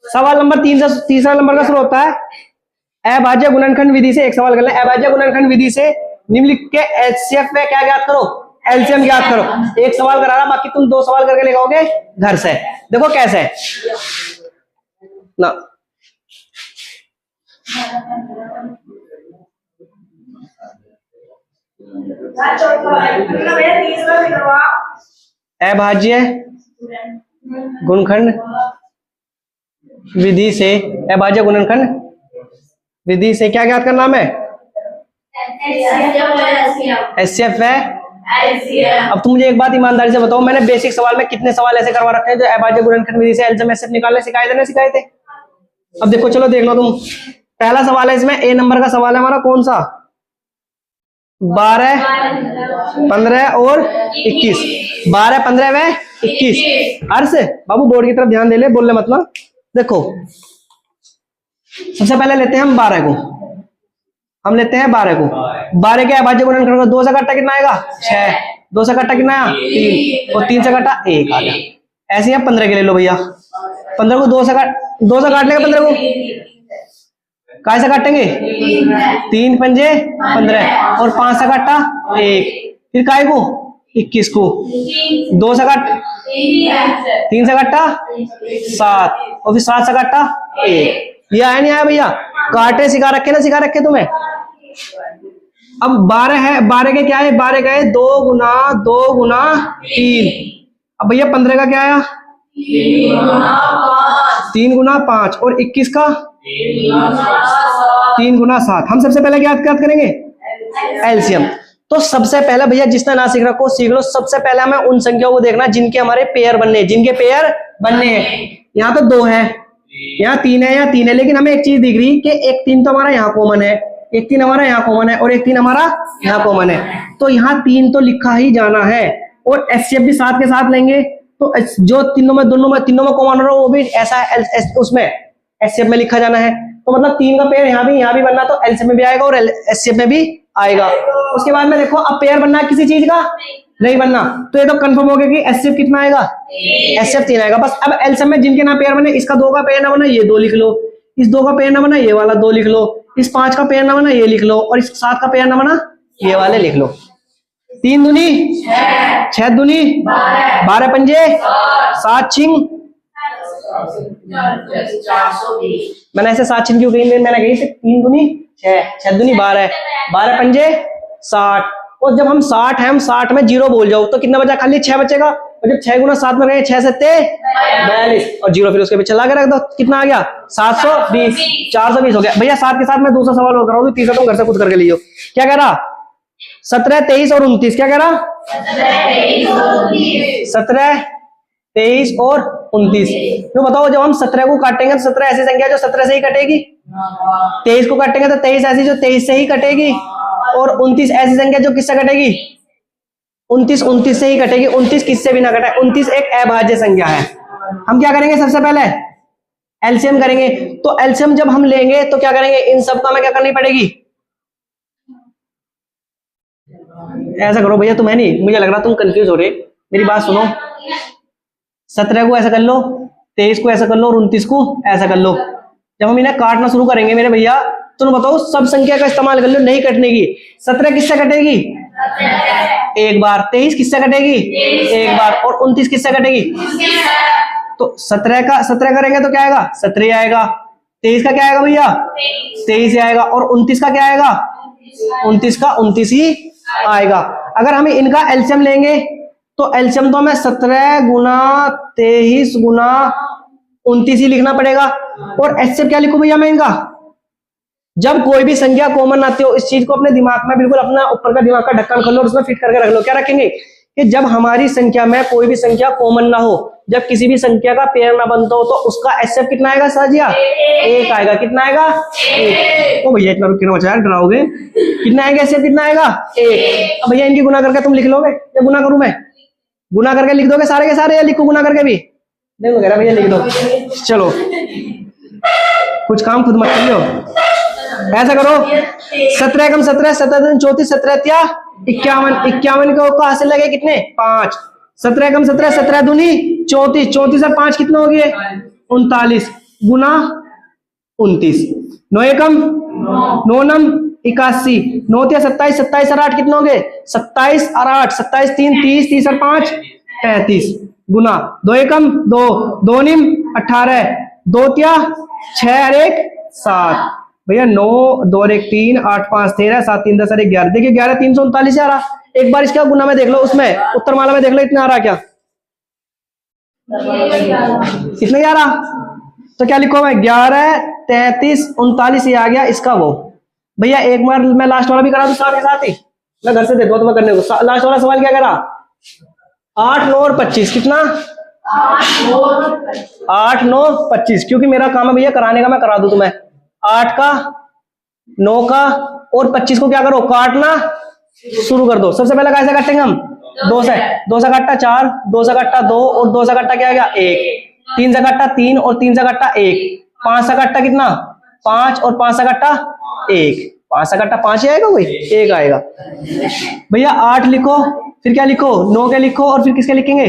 S1: सवाल नंबर 3 से तीसरा नंबर का शुरू होता है अभाज्य गुणनखंड विधि से। एक सवाल कर ले, अभाज्य गुणनखंड विधि से निम्नलिखित के एचसीएफ में क्या ज्ञात करो? एलसीएम ज्ञात करो। एक सवाल करा रहा, बाकी तुम 2 सवाल करके लगाओगे घर से। देखो कैसे ना। अभाज्य गुणनखंड विधि से, अभाज्य गुणनखंड विधि से क्या ज्ञात करना है? एचसीएफ है। अब तुम मुझे एक बात ईमानदारी से बताओ, मैंने बेसिक सवाल में कितने सवाल ऐसे करवा रखे हैं जो अभाज्य गुणनखंड विधि से एलसीएम एचसीएफ निकालने सिखाए थे ना? सिखाए थे। अब देखो, चलो देख लो तुम। पहला सवाल है इसमें, ए नंबर का सवाल है हमारा, कौन सा? 12 15 और 21। 12 15 व 21। अर्स बाबू बोर्ड की तरफ ध्यान दे ले, बोलने मत ना। देखो सबसे पहले लेते हैं हम 12 को। हम लेते हैं 12 को। 12 के अभाज्य गुणनखंड को 2 से काटा कितना आएगा? 6। 2 से काटा कितना आया? 3। और 3 से काटा 1 आ गया। ऐसे ही 15 के ले लो भैया। 15 को 2 से काट लेगा। 15 को काय से काटेंगे? 3 पंजे 15 और 5 से काटा 1। फिर काय को? 21 को 2 से काट, 3 से काटा 7 और फिर 7 से काटा 1। ये आया नहीं आया भैया? काटे सिखा रखे ना, सिखा रखे तुम्हें। अब 12 है, 12 के क्या है? 12 का है 2 गुना 3। अब भैया 15 का क्या आया? 3 गुना 5 और 21 का 3 गुना 7। हम सबसे पहले क्या याद करेंगे? एलसीएम। तो सबसे पहले भैया जिसने ना सीख रखो सीख लो। सबसे पहले हमें उन संख्याओं को देखना जिनके हमारे पेयर बनने हैं, जिनके पेयर बनने हैं। यहाँ तो 2 है, यहाँ 3 है, यहाँ 3 है, लेकिन हमें एक चीज दिख रही कि एक 3 तो हमारा यहाँ कॉमन है, एक 3 हमारा यहाँ कॉमन है और एक 3 हमारा यहाँ कॉमन है। तो यहाँ 3 तो लिखा ही जाना है और एचसीएफ भी साथ के साथ लेंगे। तो जो तीनों में कॉमन हो वो भी ऐसा उसमें एचसीएफ में लिखा जाना है। तो मतलब 3 का पेयर यहाँ भी बनना, तो एलसीएफ में भी आएगा और एचसीएफ में भी आएगा। उसके बाद में देखो, अब पेयर बनना है किसी चीज का नहीं बनना, तो ये तो कंफर्म हो गया कि एचसीएफ कितना आएगा? एचसीएफ 3 आएगा बस। अब एलसीएम में जिनके ना पेयर बने, इसका 2 का पेयर ना बना ये 2 लिख लो, इस 2 का पेयर ना बना ये वाला 2 लिख लो, इस 5 का पेयर नंबर ना ये लिख लो, और इस 7 का पेयर नंबर ना ये वाले लिख लो। 3 दूनी 6 दूनी 12 पंजे 7 छिंग। मैंने ऐसे 7 छिंग क्यों कही? मैंने कही थी 3 दूनी 6 दूनी 12 12 पंजे 60। और जब हम 60 है, हम 60 में 0 बोल जाओ तो कितना बचा? खाली 6 बचेगा। और जब 6 गुना 7 में गए 6 7 42 और 0 फिर उसके पीछे ला के रख दो। कितना आ गया? 720 420 हो गया। भैया साथ के साथ मैं दूसरा सवाल और कराऊंगी, तीसरा तुम घर से खुद करके लियो। क्या कह रहा? 17 23 और 29। क्या कह रहा? 17 23 और 29। तो बताओ जब हम 17 को काटेंगे तो 17 ऐसी संख्या जो 17 से ही कटेगी। 23 को काटेंगे तो 23 ऐसी जो 23 से ही कटेगी। और 29 ऐसी संख्या जो किससे कटेगी? 29 से ही कटेगी। 29 किससे भी ना कटे। 29 एक अभाज्य संख्या है। हम क्या करेंगे? सबसे पहले एलसीएम करेंगे। तो एलसीएम जब हम लेंगे तो क्या करेंगे? इन सब का हमें क्या करनी पड़ेगी? ऐसा करो भैया, तुम्हें नहीं, मुझे लग रहा तुम कंफ्यूज हो रहे। मेरी बात सुनो, 17 को ऐसा कर लो, 23 को ऐसा कर लो और 29 को ऐसा कर लो। जब हम इन्हें काटना शुरू करेंगे मेरे भैया, तुम बताओ सब संख्या का इस्तेमाल कर लो नहीं कटने की। 17 किससे कटेगी? एक बार। 23 किससे कटेगी? एक बार। और 29 किससे कटेगी? तो 17 करेंगे तो क्या आएगा? 17 आएगा। 23 का क्या आएगा भैया? 23 आएगा। और 29 का क्या आएगा? 29 का 29 ही आएगा। अगर हम इनका एलसीएम लेंगे तो एलसीएम तो हमें 17 गुना 23 गुना 29 ही लिखना पड़ेगा। और एचसीएफ क्या लिखूं भैया मैं इनका? जब कोई भी संख्या कॉमन आती हो, इस चीज को अपने दिमाग में बिल्कुल अपना ऊपर का दिमाग का ढक्कन खोलो और उसमें फिट करके रख लो। क्या रखेंगे? कि जब हमारी संख्या में कोई भी संख्या कॉमन ना हो, जब किसी भी संख्या का पेयर ना बनता हो, तो उसका एचसीएफ कितना आएगा साजिया? 1 आएगा। कितना आएगा? 1। ओ भैया इतना रुक के ना बचा, डराओगे। कितना आएगा एचसीएफ? कितना आएगा? 1। अब भैया इनकी गुना करके तुम लिख लोगे या गुना करूं मैं? गुना करके लिख दोगे सारे के सारे या लिखो गुना करके भी? नहीं वगैरह भैया लिख दो। चलो कुछ काम खुद मत करियो। ऐसा करो 17 कम 17 17 34 17 त्या 51 51 को कहां से लगे? कितने? 5। 17 कम 17 17 दूनी 34 34 और 5 कितना हो गए? 39 गुना 29। 9 एकम 9 नम 81 9 त्या 27 27 और 8 कितना हो गए? 27 और 8 27 3 30 30 और 5 35 गुना 2 एकम 2 2 निम 18 2 त्या 6 और 1 7। भैया 9 2 और 1 3 8 5 13 7 3 10 और 1 11। देखिए 11 339 आ रहा। एक बार इसका गुना में देख लो, उसमें उत्तरमाला में देख लो इतना आ रहा क्या? कितने 11? तो क्या लिखो मैं? 11 33 39 ये आ गया इसका वो। भैया एक बार मैं लास्ट वाला भी करा दूं साथ के साथ ही, मैं घर से दे दूं तो मैं करने को। लास्ट वाला सवाल क्या करा? 8 9 और 25 कितना? 8 9 25। क्योंकि मेरा काम है भैया कराने का, मैं करा दूं तुम्हें। 8 का 9 का और 25 को क्या करो? काटना शुरू कर दो। सबसे पहले कैसे काटेंगे हम? 2 से। 2 से काटा 4 2 से काटा 2 और 2 से काटा क्या आ गया? 1। 3 से काटा 3 और 3 से काटा 1। 5 से काटा कितना? 5 और 5 से काटा 1। 5 से काटा 5 ही आएगा, कोई 1 आएगा। भैया 8 लिखो, फिर क्या लिखो? 9 के लिखो और फिर किसके लिखेंगे?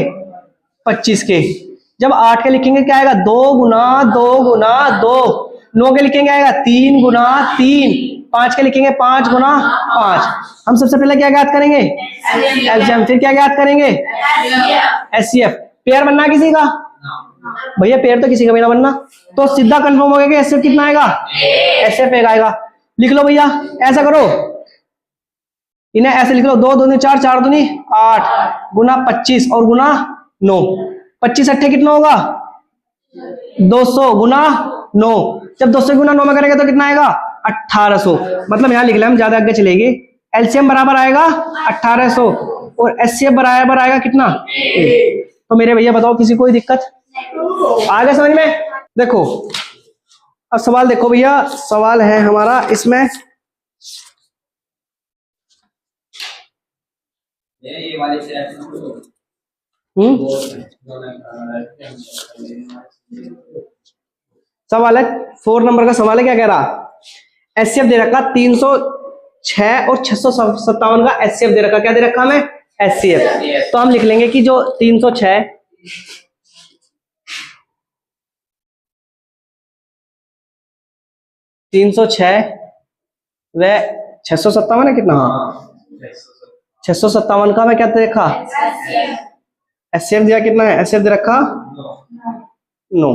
S1: 25 के। जब 8 के लिखेंगे क्या आएगा? 2 गुना 2 गुना 2। 9 के लिखेंगे आएगा 3 गुना 3। 5 के लिखेंगे 5 गुना 5। हम सबसे पहले क्या ज्ञात करेंगे? एलसीएम। फिर क्या ज्ञात करेंगे? एचसीएफ। पेयर बनना किसी का? भैया पेयर तो किसी का भी ना बनना। तो सीधा कंफर्म हो गया कि एचसीएफ कितना आएगा? एचसीएफ 1 आएगा। लिख लो भैया, ऐसा करो, इन्हें ऐसे लिख लो। 2 दूनी 4 4 दूनी 8 गुना 25 और गुना 9। 25 अट्ठे कितना होगा? 200 गुना 9। जब 200 गुना 9 में करेंगे तो कितना आएगा? 1800। मतलब यहां लिख ले, हम ज्यादा आगे चलेगी। एलसीएम बराबर आएगा 1800 और एचसीएफ बराबर आएगा कितना? 1। तो मेरे भैया बताओ किसी कोई दिक्कत आगे समझ में? देखो अब सवाल देखो भैया, सवाल है हमारा इसमें ये वाले सवाल है 4 नंबर का सवाल है। क्या कह रहा? एचसीएफ दे रखा 306 और 657 का एचसीएफ दे रखा। क्या दे रखा हमें? एचसीएफ। तो हम लिख लेंगे कि जो 306 306 वह 657 है कितना, 657 का मैं क्या दे रखा, एचसीएफ दिया कितना है, एचसीएफ दे रखा 9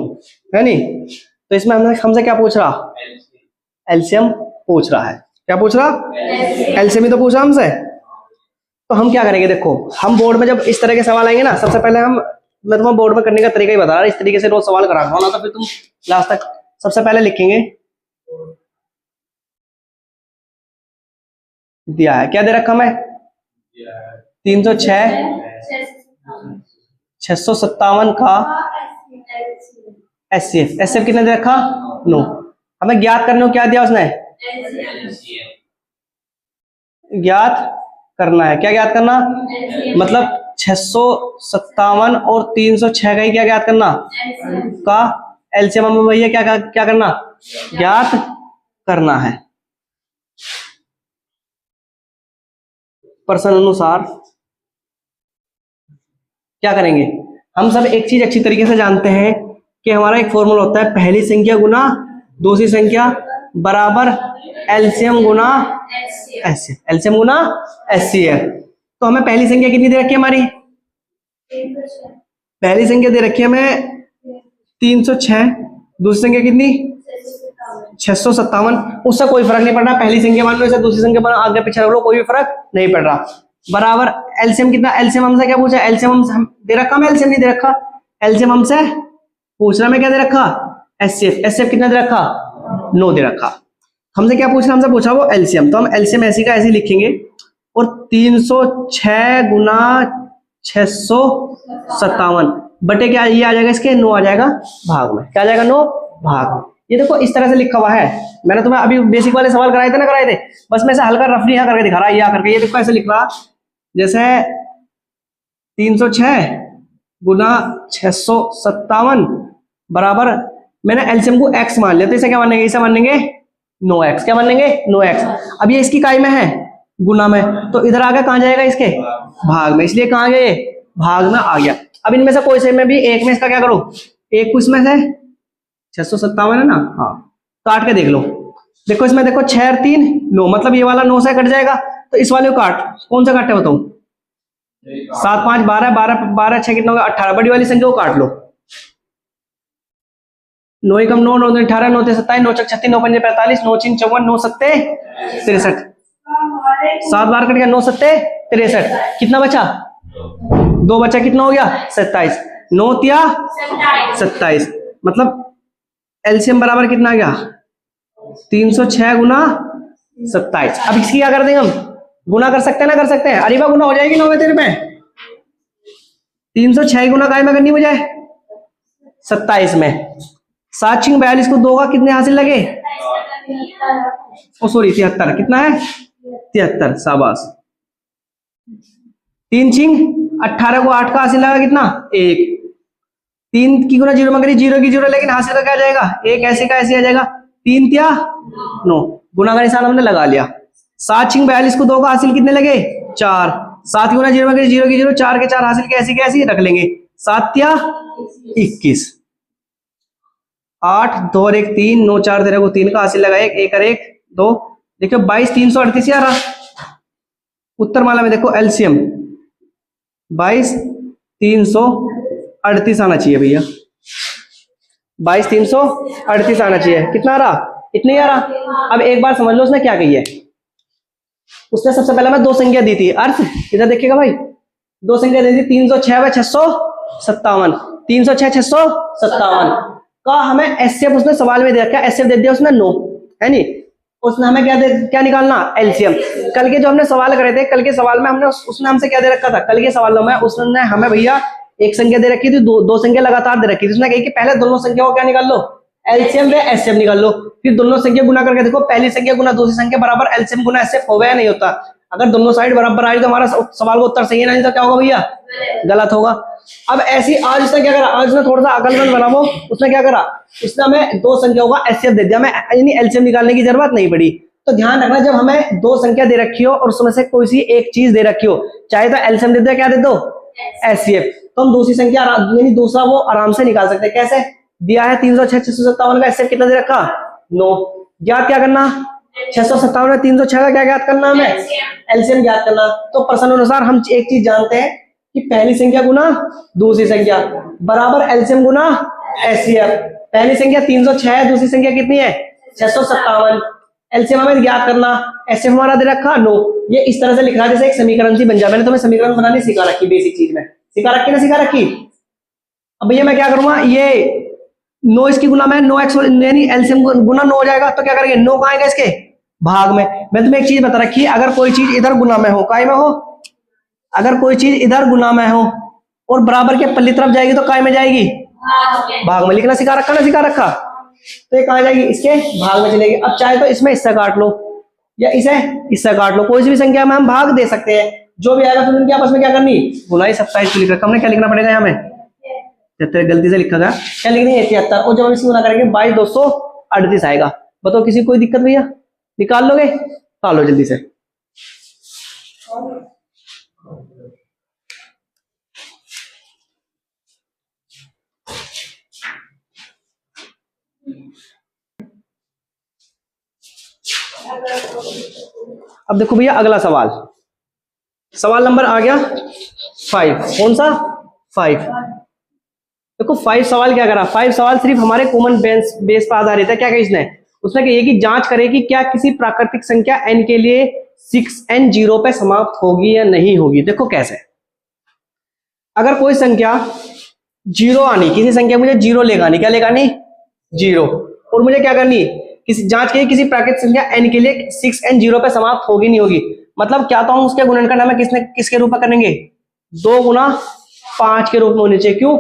S1: है नी। तो इसमें हमसे क्या पूछ रहा, एलसीएम पूछ रहा है। क्या पूछ रहा, एलसीएम ही तो पूछ रहा हमसे। तो हम क्या करेंगे, देखो हम बोर्ड में जब इस तरह के सवाल आएंगे ना, सबसे पहले मैं तुम्हें बोर्ड में करने का तरीका ही बता रहा, इस तरीके से रोज सवाल करा ना, तो फिर तुम लास्ट तक सबसे पहले लिखेंगे, दिया है क्या दे रखा मैं, 306 657 का एचसीएफ, एचसीएफ कितने दे रखा 9। हमें ज्ञात करने को क्या दिया उसने, ज्ञात करना है। क्या ज्ञात करना, मतलब 657 और 306 का ही क्या ज्ञात करना, का एलसीएम में भैया क्या करना, ज्ञात करना है। प्रश्न अनुसार क्या करेंगे, हम सब एक चीज अच्छी तरीके से जानते हैं कि हमारा एक फॉर्मूला होता है, पहली संख्या गुना दूसरी संख्या बराबर एलसीएम गुना एचसीएफ, एलसीएम गुना एचसीएफ। तो हमें पहली संख्या कितनी दे रखी है, हमारी पहली संख्या दे रखी है हमें 306, दूसरी संख्या कितनी 657। उससे कोई फर्क नहीं पड़ रहा, पहली संख्या मान लो इसे दूसरी संख्या मान आगे पीछे रख लो, कोई भी फर्क नहीं पड़ रहा। बराबर एलसीएम कितना, एलसीएम हमसे क्या पूछा, एलसीएम हम दे रखा, मैं एलसीएम नहीं दे रखा, एलसीएम हमसे पूछ रहा, मैं क्या दे रखा, एचसीएफ, एचसीएफ कितना दे रखा 9 दे रखा। हमसे क्या पूछ रहा, हमसे पूछा वो एलसीएम, तो हम एलसीएम ऐसी का ऐसे लिखेंगे, और 306 गुना 657 बटे क्या ये आ जाएगा, इसके 9 आ जाएगा भाग में, क्या आ जाएगा 9 भाग में। ये देखो इस तरह से लिखा हुआ है, मैंने तुम्हें अभी बेसिक वाले सवाल कराए थे ना, कराए थे, बस मैं इसे हल्का रफली यहाँ करके दिखा रहा है, यहाँ करके, ये देखो ऐसे लिख रहा, जैसे 306 गुना 657 बराबर, मैंने एलसीएम को x मान लिया, तो इसे क्या मानेंगे, इसे मानेंगे 9x, क्या मानेंगे 9x। अब ये इसकी काय में है, गुना में, तो इधर आगे कहां जाएगा, इसके भाग में, इसलिए कहां गए, भाग में आ गया। अब इनमें से कोई से में भी एक में इसका क्या करो, एक को इसमें से 657 है ना, हाँ, काट के देख लो, देखो इसमें देखो 6 और 3 9, मतलब ये वाला 9 से कट जाएगा, तो इस वाले को काट, कौन सा काटे बताऊं, 7 5 12 12 12 6 कितना होगा 18, बड़ी वाली संख्या को काट लो, 9 एकम 9 9 18 9 27 9 6 36 9 5 45 9 6 54 9 7 63, 7 बार कट गया 9 7 63, कितना बचा 2 बचा, कितना हो गया 27, 9 तिया 27, मतलब एलसीएम बराबर कितना आ गया 306 गुना 27। अब इसकी क्या कर देंगे हम, गुना कर सकते हैं ना, कर सकते हैं, अरीबा गुना हो जाएगी 9 में 13 में, 306 गुना काय में करनी मुझे 27 में, 7 छिंग 42 को 2 का कितने हासिल लगे, ओ सॉरी 73, कितना है 73, शाबाश। 3 छिंग 18 को 8 का हासिल लगा कितना 1, 3 की गुना 0 में करी 0 की 0, लेकिन हासिल का क्या जाएगा 1, ऐसे का ऐसे आ जाएगा, 3 तिया 9, गुना का निशान हमने लगा लिया। 7 छिंग 42 को 2 का हासिल कितने लगे 4, 7 गुना 0 में करी 0 की 0, 4 के 4 हासिल के ऐसे रख लेंगे, 7 तिया 21, 8 2 और 1 3 9 4 13 को 3 का हासिल लगा 1 1 और 1 2, देखो 22 338 आ रहा, उत्तर माला में देखो एलसीएम 22 338 आना चाहिए भैया, 22 338 आना चाहिए, कितना आ रहा, इतनी आ रहा। अब एक बार समझ लो उसने क्या कही है, उसने सबसे पहले मैं 2 संख्या दी थी, अर्थ इधर देखिएगा भाई, 2 संख्या दी थी 306 व 657, 306 657 का हमें एचसीएफ उसने सवाल में दे रखा है, एचसीएफ दे दिया उसने 9 है नी, उसने हमें क्या निकालना एलसीएम। कल के जो हमने सवाल करे थे, कल के सवाल में हमने उसने हमसे क्या दे रखा था, कल के सवालों में उसने हमें भैया एक संख्या दे रखी थी, दो संख्या लगातार दे रखी थी, उसने कही कि पहले दोनों संख्या को क्या निकाल लो एलसीएम व एचसीएफ निकाल लो, फिर दोनों संख्या गुना करके देखो, पहली संख्या गुना दूसरी संख्या बराबर एलसीएम गुना एचसीएफ होगा या नहीं होता, अगर दोनों साइड बराबर आई तो हमारा सवाल का उत्तर सही है, नहीं तो क्या होगा भैया गलत होगा। अब ऐसी आज उसने क्या करा, आज उसने थोड़ा सा अकलमंद बनाओ, उसने क्या करा, उसने हमें 2 संख्याओं का एचसीएफ दे दिया, हमें यानी एलसीएम निकालने की जरूरत नहीं पड़ी। तो ध्यान रखना, जब हमें 2 संख्या दे रखी हो और उसमें से कोई सी एक चीज दे रखी हो, चाहे तो एलसीएम दे दो, क्या दे दो एचसीएफ, तो हम दूसरी संख्या यानी दूसरा वो आराम से निकाल सकते हैं। कैसे दिया है 306 657 का एचसीएफ कितना दे रखा 9, ज्ञात क्या करना 657 में 306 का क्या ज्ञात करना हमें? एलसीएम ज्ञात करना। तो प्रश्न अनुसार हम एक चीज जानते हैं कि पहली संख्या गुना दूसरी संख्या बराबर एलसीएम गुना एचसीएफ। पहली संख्या 306 है, दूसरी संख्या कितनी है? 657। एलसीएम हमें ज्ञात करना, एचसीएफ हमारा दे रखा 9। ये इस तरह से लिख रहा है जैसे एक समीकरण सी बन जाए। मैंने तुम्हें समीकरण बनाने सिखा रखी, बेसिक चीज में सिखा रखी ना, सिखा रखी। अब भैया मैं क्या करूंगा, ये 9 इसकी गुना में 9x यानी एलसीएम गुना 9 हो जाएगा। तो क्या करेंगे, 9 कहाँ आएगा इसके भाग में। मैं तुम्हें एक चीज बता रखी, अगर कोई चीज इधर गुना में हो, काय में हो, अगर कोई चीज इधर गुना में हो और बराबर के पल्ली तरफ जाएगी तो काय में जाएगी? भाग में। लिखना सिखा रखा ना, सिखा रखा। तो ये कहाँ जाएगी? इसके भाग में चलेगी। अब चाहे तो इसमें इससे काट लो या इसे इससे काट लो, कोई सी भी संख्या में हम भाग दे सकते हैं। जो भी आएगा फिर उनके आपस में क्या करनी, गुना। 27 लिख रखा हमने, क्या लिखना पड़ेगा यहाँ में? 73 गलती से लिखा था, क्या लिख देंगे 73। और जब हम इसकी गुना करेंगे 22,238 आएगा। बताओ किसी कोई दिक्कत भैया? निकाल लोगे? निकाल लो जल्दी से। अब देखो भैया अगला सवाल, सवाल नंबर आ गया 5। कौन सा? 5। देखो 5 सवाल क्या करा, 5 सवाल सिर्फ हमारे कॉमन बेस पर आधारित है। क्या कहा इसने? उसने कही कि जांच करे कि क्या किसी प्राकृतिक संख्या n के लिए 6n 0 पे समाप्त होगी या नहीं होगी। देखो कैसे, अगर कोई संख्या 0 आनी, किसी संख्या मुझे 0 लेगा नहीं, क्या लेगा नहीं? 0। और मुझे क्या करनी, किसी जांच के किसी प्राकृतिक संख्या n के लिए 6n 0 पे समाप्त होगी नहीं होगी। मतलब क्या तो हम उसके गुणनखंड हमें किसके रूप में करेंगे? 2 गुना 5 के रूप में होने चाहिए। क्यों?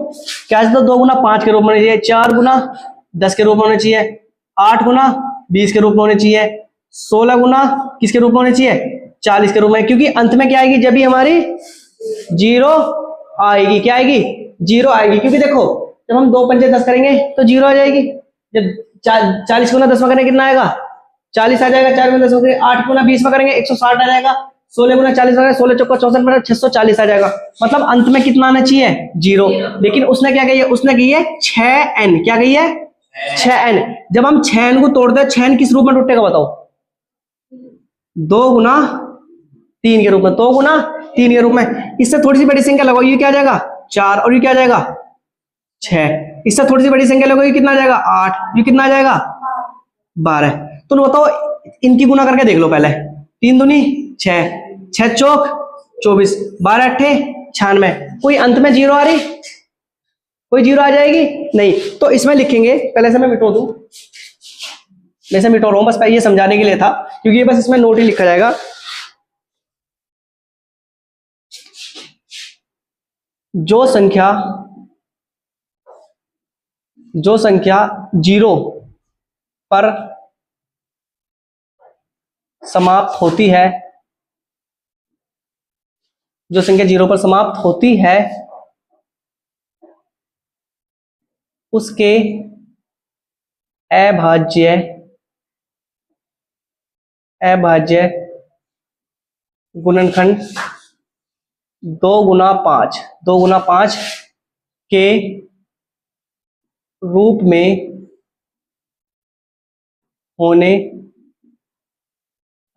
S1: क्या? तो 2 गुना 5 के रूप में होने चाहिए, 4 गुना 10 के रूप में होने चाहिए, 8 गुना 20 के रूप में होने चाहिए, 16 गुना किसके रूप में होने चाहिए? 40 के रूप में। क्योंकि अंत में क्या आएगी, जब भी हमारी 0 आएगी, क्या आएगी? 0 आएगी। क्योंकि देखो जब हम 2 पंजे 10 करेंगे तो 0 आ जाएगी। जब 40 गुना 10 में करेंगे कितना आएगा? 40 आ जाएगा। 4 गुना 10 में 8 गुना 20 में करेंगे 160 आ जाएगा। 16 गुना 40 में 16 चौका 64 में 640 आ जाएगा। मतलब अंत में कितना आना चाहिए? 0। लेकिन उसने क्या कही है? उसने कही है 6n। क्या कही है? 6n। जब हम 6n को तोड़ते हैं, 6n किस रूप में टूटेगा बताओ? 2 गुना 3 के रूप में, 2 गुना 3 के रूप में। इससे थोड़ी सी बड़ी संख्या लगाओ, ये क्या आ जाएगा? 4। और ये क्या आ जाएगा? 6। इससे थोड़ी सी बड़ी संख्या लगाओ, ये कितना आ जाएगा? 8। ये कितना आ जाएगा? 12। तो बताओ इनकी गुना करके देख लो पहले। 3 दूनी 6, 6 चौक 24, 12 अट्ठे 96। कोई अंत में 0 आ रही? कोई 0 आ जाएगी? नहीं। तो इसमें लिखेंगे, पहले से मैं मिटो दूं, मैं से मिटो रहा हूं, बस ये समझाने के लिए था, क्योंकि ये बस इसमें नोट ही लिखा जाएगा। जो संख्या 0 पर समाप्त होती है, जो संख्या 0 पर समाप्त होती है उसके अभाज्य गुणनखंड 2 गुना 5 के रूप में होने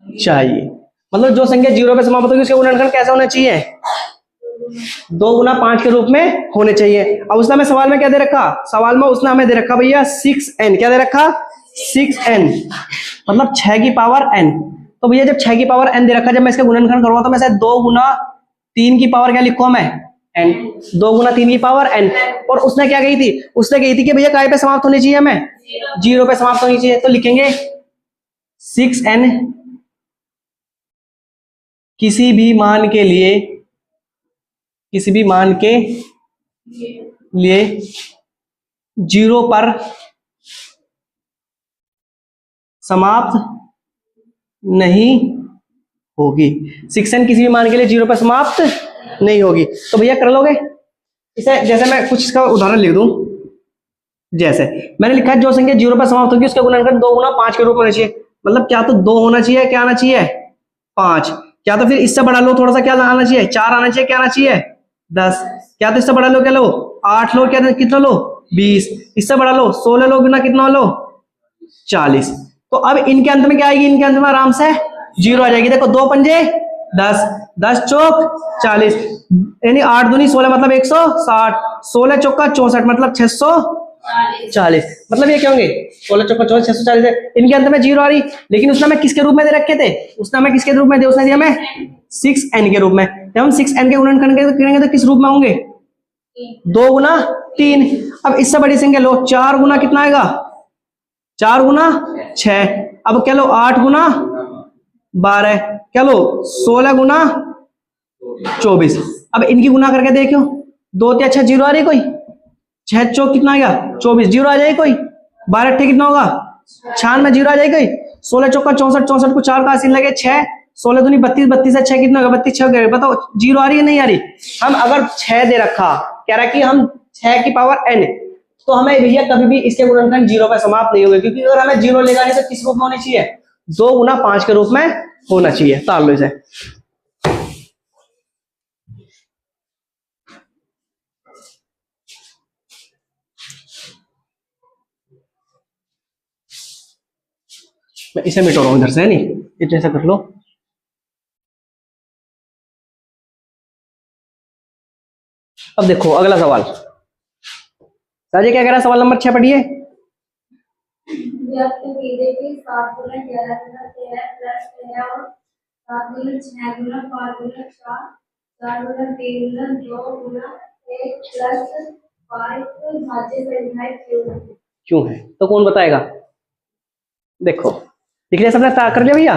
S1: चाहिए। मतलब जो संख्या 0 पे समाप्त होगी उसके गुणनखंड कैसा होना चाहिए? 2 गुना 5 के रूप में होने चाहिए। अब उसने हमें सवाल में क्या दे रखा? सवाल में उसने हमें दे रखा भैया 6n। क्या दे रखा? 6n, मतलब 6 की पावर n। तो भैया जब 6 की पावर n दे रखा, जब मैं इसका गुणनखंड करूंगा तो मैं 2 गुना 3 की पावर क्या लिखूंगा मैं? n। 2 गुना 3 की पावर n। और उसने क्या कही थी? उसने कही थी कि भैया काय पे समाप्त होनी चाहिए हमें? 0 पे समाप्त होनी चाहिए। तो लिखेंगे 6n किसी भी मान के लिए 0 पर समाप्त नहीं होगी। 6n किसी भी मान के लिए 0 पर समाप्त नहीं होगी। तो भैया कर लोगे इसे? जैसे मैं कुछ इसका उदाहरण लिख दूं, जैसे मैंने लिखा है जो संख्या 0 पर समाप्त होगी उसका गुणनखंड 2 गुना 5 के रूप में होना चाहिए। मतलब क्या तो 2 होना चाहिए, क्या आना चाहिए? 5। क्या तो फिर इससे बढ़ा लो थोड़ा सा, क्या आना चाहिए? 4 आना चाहिए। क्या आना चाहिए? 10। क्या तो इससे बढ़ा लो, क्या लो? 8 लो। क्या कितना लो? 20। इससे बढ़ा लो 16 लो, गुना कितना लो? 40। तो अब इनके अंत में क्या आएगी, इनके अंत में आराम से 0 आ जाएगी। देखो 2 पंजे 10, 10 चौक 40, यानी 8 दूनी 16 मतलब 160, 16 चौका 64 मतलब 640। मतलब ये क्या होंगे, 16 चौका 64 640 है। इनके अंत में 0 आ रही, लेकिन उसने हमें किसके रूप में दे रखे थे, उसने हमें किसके रूप में दिया, उसने दिया हमें 6n के रूप में। जब हम 6n के गुणन करेंगे तो किस रूप में होंगे, 2 गुना 3। अब इससे बड़ी संख्या लो, 4 गुना कितना आएगा, 4 गुना 6। अब क्या लो 8 गुना 12, क्या लो 16 गुना 24। अब इनकी गुना करके देखो, 2 ते अच्छा 0 आ रही कोई, 6 चौक कितना आ गया 24, 0 आ जाएगी कोई, 12 अट्ठे कितना होगा 96, 0 आ जाएगी कोई, 16 चौका 64, 64 को 4 का आसीन लगे 6, 16 दूनी 32, 32 से 6 कितना होगा 32, 6 बताओ 0 आ रही है नहीं आ रही। हम अगर 6 दे रखा, कह रहा कि हम 6 की पावर n, तो हमें भैया कभी भी इसके गुणनखंड 0 पर समाप्त नहीं होंगे, क्योंकि अगर हमें 0 लेगा नहीं तो किस रूप में होनी चाहिए, 2 गुना 5 के रूप में होना चाहिए। तार लो इसे, मैं इसे मिटा रहा हूं इधर से, है नहीं, इतने से कर लो। अब देखो अगला सवाल, साजी क्या कह रहा है, सवाल नंबर 6 पढ़िए। क्यों है तो कौन बताएगा, देखो लिख लिया सबने, कर लिया भैया।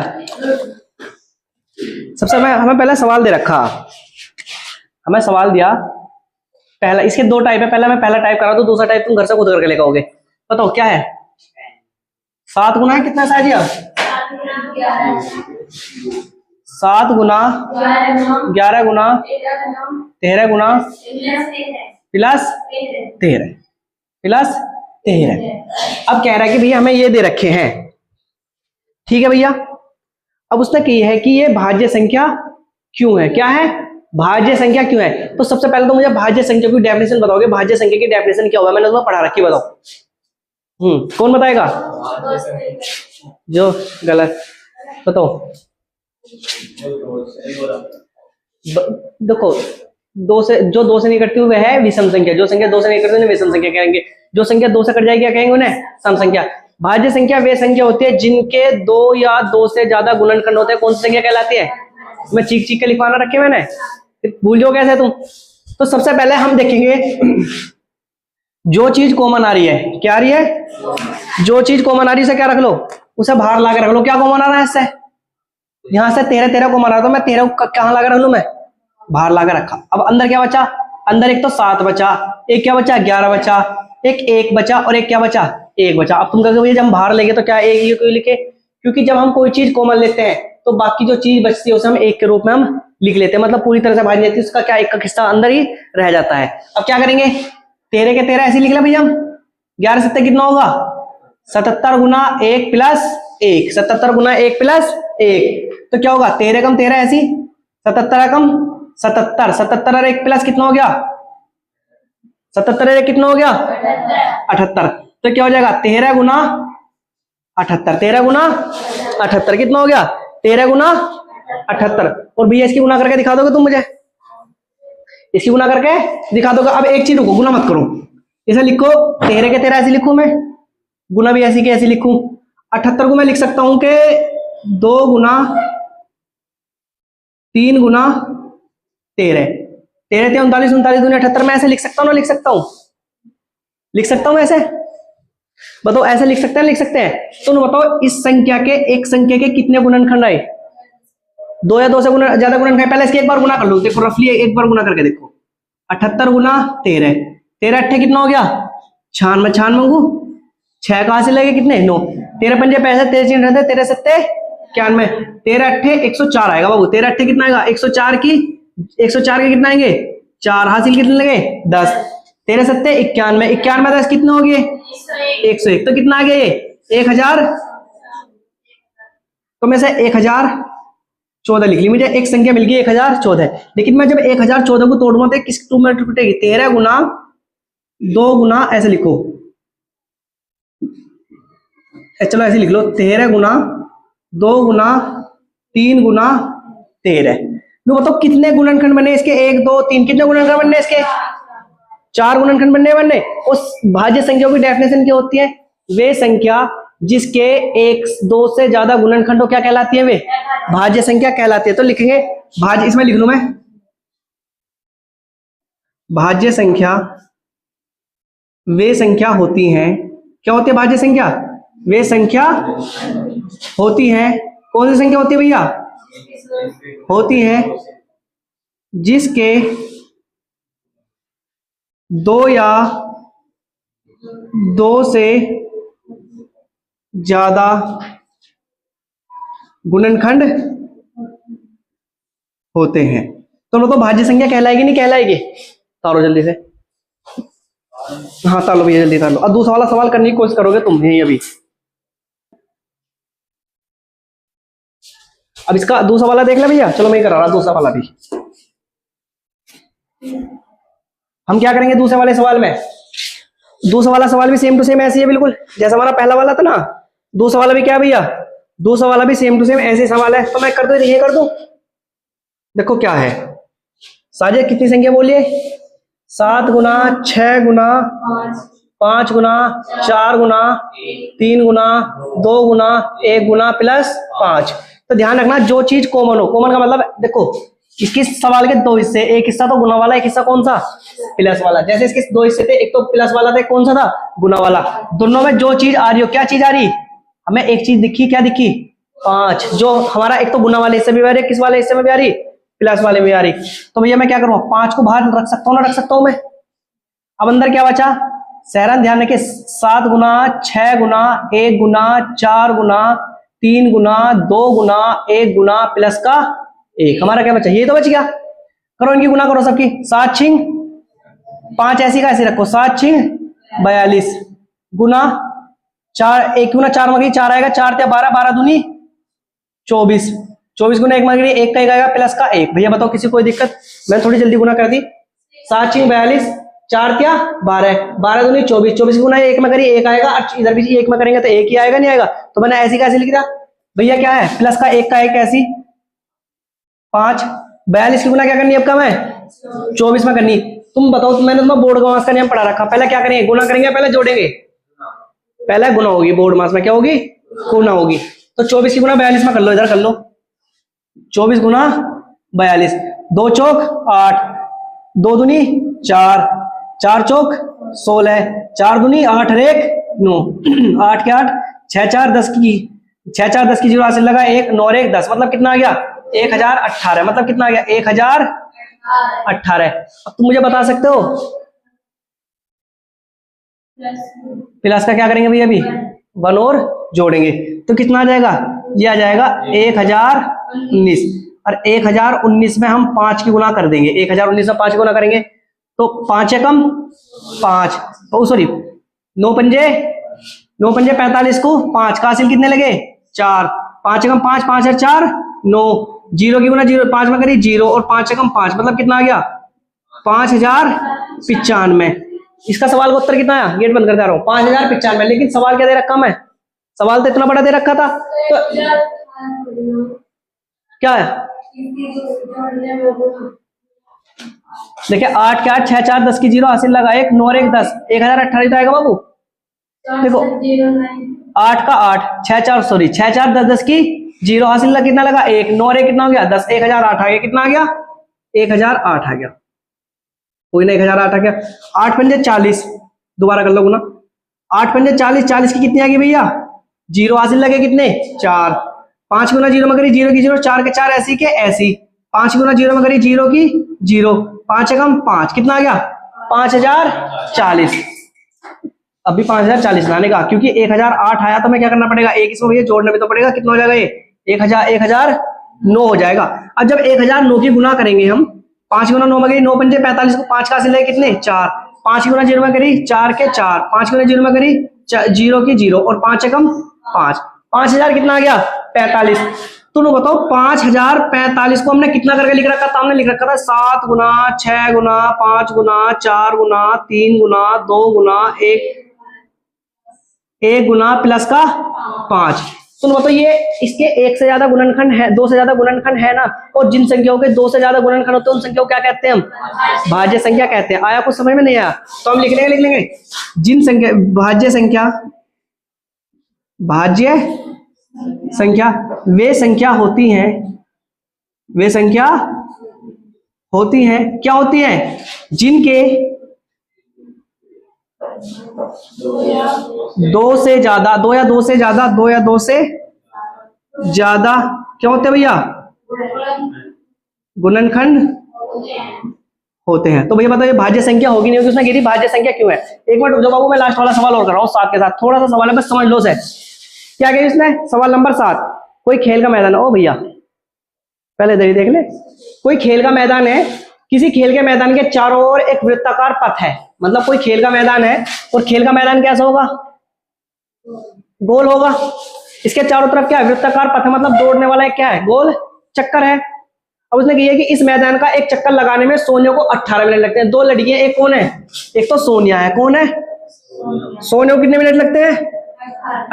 S1: सबसे हमें पहले सवाल दे रखा, हमें सवाल दिया पहला, इसके 2 टाइप है, पहला मैं पहला टाइप करा दूं, दूसरा टाइप तुम घर से खुद करके लेकर आओगे। बताओ क्या है, 7 गुना है कितना साजिया, 7 गुना 11 गुना 13 गुना प्लस 13। अब कह रहा है कि भैया हमें ये दे रखे हैं, ठीक है भैया। अब उसने कही है कि ये भाज्य संख्या क्यों है, क्या है भाज्य संख्या क्यों है। तो सबसे पहले तो मुझे भाज्य संख्या की डेफिनेशन बताओगे, भाज्य संख्या की डेफिनेशन क्या होगा, मैंने तुम्हें पढ़ा रखी, बताओ। कौन बताएगा, जो गलत बताओ। देखो 2 से जो 2 से नहीं कटती हुई है विषम संख्या, जो संख्या 2 से नहीं कटती उन्हें विषम संख्या कहेंगे, जो संख्या 2 से कट जाएगी क्या कहेंगे उन्हें सम संख्या। भाज्य संख्या वे संख्या होती है जिनके 2 या 2 से ज्यादा गुणनखंड होते हैं, कौन सी संख्या कहलाती है। मैं चीख चीख के लिखवाना रखे मैंने, भूल जाओ कैसे तुम। तो सबसे पहले हम देखेंगे जो चीज कॉमन आ रही है, क्या आ रही है, जो चीज कॉमन आ रही है उसे क्या रख लो, उसे बाहर ला के रख लो। क्या कॉमन आ रहा है इससे, यहां से 13 कॉमन आ रहा, तो मैं 13 कहां ला के रख लू, मैं बाहर ला के रखा। अब अंदर क्या बचा, अंदर एक तो 7 बचा, एक क्या बचा 11 बचा, एक 1 बचा और एक क्या बचा 1 बचा। अब तुम कहोगे जब हम बाहर लेंगे तो क्या एक ये क्यों लिखे, क्योंकि जब हम कोई चीज कॉमन लेते हैं तो बाकी जो चीज बचती है उसे हम 1 के रूप में हम लिख लेते हैं, मतलब पूरी तरह से भाज लेती है, उसका क्या एक का हिस्सा अंदर ही रह जाता है। अब क्या करेंगे, 13 के 13 ऐसे लिख ले भैया हम, 11 7 कितना होगा 77 गुना 1 प्लस 1, 77 गुना 1 प्लस 1, तो क्या होगा 13 कम 13 ऐसी 77 कम 77, 77 और 1 प्लस कितना हो गया 77 और 1 कितना हो गया 78, तो क्या हो जाएगा 13 गुना 78, 13 गुना 78 कितना हो गया 13 गुना 78। और भैया इसकी गुना करके दिखा दोगे तुम मुझे, इसकी गुना करके दिखा दोगे। अब एक चीज रुको, गुना मत करो, इसे लिखो 13 के 13 ऐसे लिखूं मैं, गुना भी ऐसी के ऐसी लिखूं। 78 को मैं लिख सकता हूं कि 2 गुना 3 गुना 13, 13 थे 39, 39 दूनी 78, मैं ऐसे लिख सकता हूं ना, लिख सकता हूं, लिख सकता हूं ऐसे, बताओ ऐसे लिख सकते हैं, लिख सकते हैं। तो बताओ इस संख्या के एक संख्या के कितने गुणनखंड आए, 2 या 2 से ज्यादा गुणनखंड। पहले इसके एक बार गुना कर लो, देखो रफली एक बार गुना करके देखो, 78 गुना 13, 13 अट्ठे कितना हो गया 96, 96 मंगू 6 कहां से लगे कितने 9, 13 पंजे 65, 13 चिन्ह रहते 13 सत्ते 91, 13 अट्ठे 104 आएगा बाबू, 13 अट्ठे कितना आएगा 104 की 104 के कितना आएंगे 4 हासिल कितने लगे 10, 13 सत्ते 91, 91 10 कितने हो गए 101, तो कितना आ गया ये 1000, तो मैं से 1014 लिख ली, मुझे एक संख्या मिल गई 1014। लेकिन मैं जब 1014 को तोड़ूंगा तो किस टू में टूटेगी, 13 गुना 2 गुना ऐसे लिखो, चलो ऐसे लिख लो, 13 गुना 2 गुना 3 गुना 13। लो बताओ कितने गुणनखंड बने इसके, 1 2 3, कितने गुणनखंड बनने इसके, 4 गुणनखंड बनने। उस भाज्य संख्या की डेफिनेशन क्या होती है, वे संख्या जिसके 1 2 से ज्यादा गुणनखंड क्या कहलाती है, वे भाज्य संख्या कहलाती है। तो लिखेंगे भाज्य, इसमें लिख लूं मैं, भाज्य संख्या वे संख्या होती हैं, क्या होती है भाज्य संख्या, वे संख्या होती है, कौन सी संख्या होती है भैया, होती है जिसके 2 या 2 से ज्यादा गुणनखंड होते हैं। तो मतलब भाज्य संख्या कहलाएगी नहीं कहलाएगी, तारो जल्दी से, हाँ तालो भैया जल्दी तालो। अब दूसरा वाला सवाल करने की कोशिश करोगे तुम ही अभी। अब इसका दूसरा वाला देख ले भैया, चलो मैं करा रहा दूसरा वाला भी। हम क्या करेंगे दूसरे वाले सवाल में, दूसरा वाला सवाल भी सेम टू सेम ऐसी है बिल्कुल जैसा हमारा पहला वाला था ना, दूसरा वाला भी क्या है भैया, दूसरा वाला भी सेम टू सेम ऐसे सवाल है। तो मैं कर दूं, ये कर दूं, देखो क्या है, साजिद कितनी संख्या बोलिए, 7 गुना 6 गुना 5 गुना 4 गुना 3 गुना 2 गुना 1 गुना प्लस 5। तो ध्यान रखना जो चीज कॉमन हो, कॉमन का मतलब देखो इसके सवाल के 2 हिस्से, एक हिस्सा तो गुना वाला, एक हिस्सा कौन सा, प्लस वाला। जैसे इसके 2 हिस्से थे, एक तो प्लस वाला था, कौन सा था, गुना वाला। दोनों में जो चीज आ रही हो, क्या चीज आ रही, हमें एक चीज दिखी, क्या दिखी, 5, जो हमारा एक तो गुना वाले हिस्से में भी आ रही है, किस वाले हिस्से में भी आ रही, प्लस वाले में भी आ रही। तो भैया मैं क्या करूँ, 5 को बाहर रख सकता हूँ ना, रख सकता हूँ मैं। अब अंदर क्या बचा, सहरन ध्यान रखिए, 7 गुना 6 गुना 1 गुना 4 गुना 3 गुना 2 गुना 1 गुना प्लस का 1, हमारा क्या बचा, ये तो बच गया। करो इनकी गुना करो सबकी, 7 छिंग 5, ऐसी का ऐसे रखो, 7 छिंग 42 गुना 4, 1 गुना 4 मगरी 4 आएगा, 4 त्या 12, 12 दूनी 24, 24 गुना 1 मगरी 1 का 1 आएगा प्लस का 1। भैया बताओ किसी कोई दिक्कत, मैंने थोड़ी जल्दी गुना कर दी, 7 छिंग 42, 4 त्या 12, 12 दूनी 24, 24 गुना 1 में करिए 1 आएगा, इधर भी 1 में करेंगे तो 1 ही आएगा, नहीं आएगा। तो मैंने ऐसी कैसे लिख दिया भैया, क्या है प्लस का 1 का 1 ऐसी 5, 42 की गुना क्या करनी है आपका, मैं 24 में करनी। तुम बताओ, मैंने तुम्हें बोर्ड मास का नियम पढ़ा रखा, पहले क्या करेंगे, गुना करेंगे, पहले जोड़ेंगे, पहले गुना होगी, बोर्ड मास में क्या होगी, गुना होगी। तो 24 की गुना 42 में कर लो, इधर कर लो, 24 गुना 42, 2 चौक 8, 2 दूनी 4, 4 चौक 16, 4 दूनी 8 और 1 9, 8 के 8, 6 4 10 की 6 4 10 की जीरो हासिल लगा, 1 9 और 1 10, मतलब कितना आ गया 1018, मतलब कितना आ गया 1018। अब तुम मुझे बता सकते हो प्लस का क्या करेंगे भैया, अभी 1 और जोड़ेंगे तो कितना आ जाएगा, ये आ जाएगा 1019। और 1019 में हम 5 की गुना कर देंगे, 1019 में 5 की गुना करेंगे तो 5 कम 5, तो सॉरी 9 पंजे 45 को 5 का हासिल कितने लगे 4, 5 कम 5, 5 और 4 9, 0 की गुना 0, 5 में करी 0 और 5 कम 5, मतलब कितना आ गया 5095। इसका सवाल का उत्तर कितना आया, गेट बंद कर दे रहा हूं, 5095। लेकिन सवाल क्या दे रखा मैं, सवाल तो इतना बड़ा दे रखा था, तो क्या है देखिए 8 के 8, 6 4 10 की जीरो हासिल लगा, 1 9 और 1 10, 1018 तो आएगा बाबू। देखो 8 का 8, 6 4 सॉरी 6 4 10 10 की जीरो हासिल लगा, कितना लगा 1 9 और 1 कितना हो गया 10, 1008 आ गया, कितना आ गया 1008 आ गया, कोई ना 1008 आ गया। 8 पंजे 40, दोबारा कर लो गुना, 8 पंजे 40, 40 की कितनी आ गई भैया, जीरो हासिल लगे कितने 4, 5 गुना 0 में करी 0 की 0, 4 के 4 ऐसी के ऐसी, 5 गुना 0 में करी 0 की 0, 5 कम 5, कितना आ गया 5040। अभी 5040 लाने का, क्योंकि 1008 आया तो मैं क्या करना पड़ेगा, एक इसमें भैया जोड़ना भी तो पड़ेगा, कितना हो जाएगा ये 1009 हो जाएगा। अब जब 1009 की गुना करेंगे हम, 5 गुना 9 में करी 9 पंजे 45 को 5 का हासिल है कितने 4, 5 गुना 0 में करी 4 के 4, 5 गुना 0 में करी 0 की 0 और 5 कम 5, 5000 कितना आ गया 45। तो लो बताओ 5045 को हमने कितना करके लिख रखा था, हमने लिख रखा था 7 गुना 6 गुना 5 गुना 4 गुना 3 गुना 2 गुना 1 1 गुना प्लस का 5। तो बताओ ये इसके 1 से ज्यादा गुणनखंड है, 2 से ज्यादा गुणनखंड है ना, और जिन संख्याओं के 2 से ज्यादा गुणनखंड होते हैं उन संख्याओं को क्या कहते हैं हम? भाज्य संख्या कहते हैं। आया कुछ समझ में नहीं आया तो हम लिख लेंगे जिन संख्या भाज्य संख्या वे संख्या होती हैं क्या होती हैं? जिनके 2 से ज्यादा क्या होते हैं भैया? गुणनखंड होते हैं। तो भैया बताओ ये भाज्य संख्या होगी नहीं होगी? उसने कही भाज्य संख्या क्यों है? एक मिनट रुक जाओ बाबू, मैं लास्ट वाला सवाल और कर रहा हूँ साथ के साथ, थोड़ा सा सवाल है बस समझ लो। क्या कही उसने? सवाल नंबर 7, कोई खेल का मैदान है। ओ भैया पहले इधर ही देख ले, कोई खेल का मैदान है, किसी खेल के मैदान के चारों ओर एक वृत्ताकार पथ है। मतलब कोई खेल का मैदान है और खेल का मैदान कैसा होगा? गोल होगा। इसके चारों तरफ क्या है? वृत्ताकार पथ है, मतलब दौड़ने वाला एक क्या है? गोल चक्कर है। अब उसने कहा कि इस मैदान का एक चक्कर लगाने में सोनिया को 18 मिनट लगते हैं। 2 लड़कियां, एक कौन है? एक तो सोनिया है। कौन है? सोनिया को कितने मिनट लगते हैं?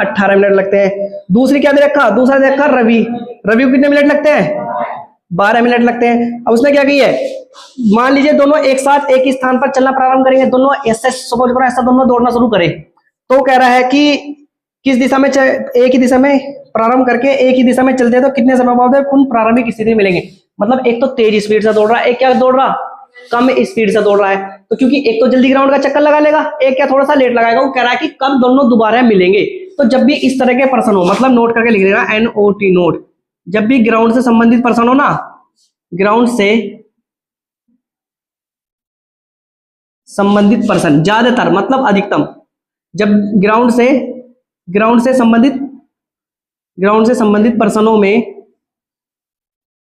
S1: 18 मिनट लगते हैं। दूसरी क्या दे रखा? दूसरा दे रखा रवि को कितने मिनट लगते हैं? 12 मिनट लगते हैं। अब उसने क्या की है, मान लीजिए दोनों एक साथ एक ही स्थान पर चलना प्रारंभ करेंगे, दोनों ऐसे सपोज करो ऐसा दोनों दौड़ना शुरू करें, तो कह रहा है कि किस दिशा में एक ही दिशा में प्रारंभ करके एक ही दिशा में चलते हैं तो कितने समय बाद उन प्रारंभिक स्थिति में मिलेंगे। मतलब एक तो तेज स्पीड से दौड़ रहा है, एक क्या दौड़ रहा? कम स्पीड से दौड़ रहा है। तो क्योंकि एक तो जल्दी ग्राउंड का चक्कर लगा लेगा, एक क्या थोड़ा सा लेट लगाएगा, वो कह रहा है कि कब दोनों दोबारा मिलेंगे। तो जब भी इस तरह के पर्सन हो, मतलब नोट करके लिख देगा NOT नोट, जब भी ग्राउंड से संबंधित पर्सन हो ना, ग्राउंड से संबंधित पर्सन, ज्यादातर मतलब अधिकतम, जब ग्राउंड से संबंधित पर्सनों में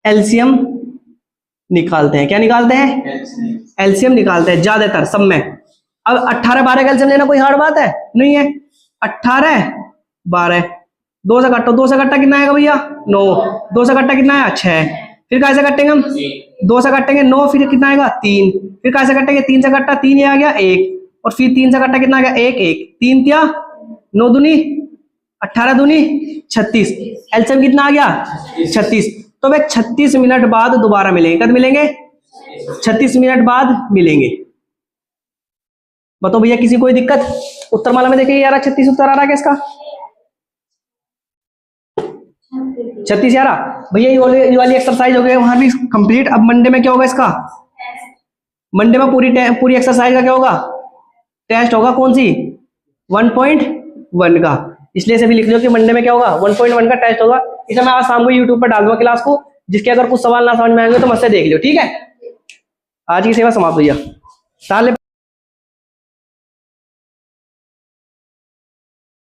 S1: एलसीएम निकालते हैं। क्या निकालते हैं? एलसीएम निकालते हैं ज्यादातर सब में। अब 18 12 का एलसीएम लेना कोई हार्ड बात है? नहीं है। 18 12 2 से काटो, 2 से कट्टा कितना आएगा भैया? 9। 2 से कट्टा कितना आया? 6। फिर कैसे कटेंगे हम? 2 से कटेंगे 9, फिर कितना आएगा? 3। फिर कैसे कटेंगे? 3 से कट्टा 3 आ गया 1, और फिर 3 से कट्टा कितना आ गया? 1 1 3 क्या 9 दूनी 18 दूनी 36। एलसीएम कितना आ गया? 36। तो वे 36 मिनट बाद दोबारा मिलेंगे। कब मिलेंगे? 36 मिनट बाद मिलेंगे। बताओ भैया किसी कोई दिक्कत? उत्तरमाला में देखिए यार 36 उत्तर आ रहा है किसका? 36 यार भैया ये वाली एक्सरसाइज हो गई वहां भी कंप्लीट। अब मंडे में क्या होगा इसका? मंडे में पूरी एक्सरसाइज का क्या होगा? टेस्ट होगा। कौन सी? 1.1 का। इसलिए से भी लिख लो कि मंडे में क्या होगा? 1.1 का टेस्ट होगा। इसे मैं आज शाम को यूट्यूब पर डाल दूंगा क्लास को, जिसके अगर कुछ सवाल ना समझ में आएंगे तो मुझसे देख लियो। ठीक है, आज की सेवा समाप्त भैया।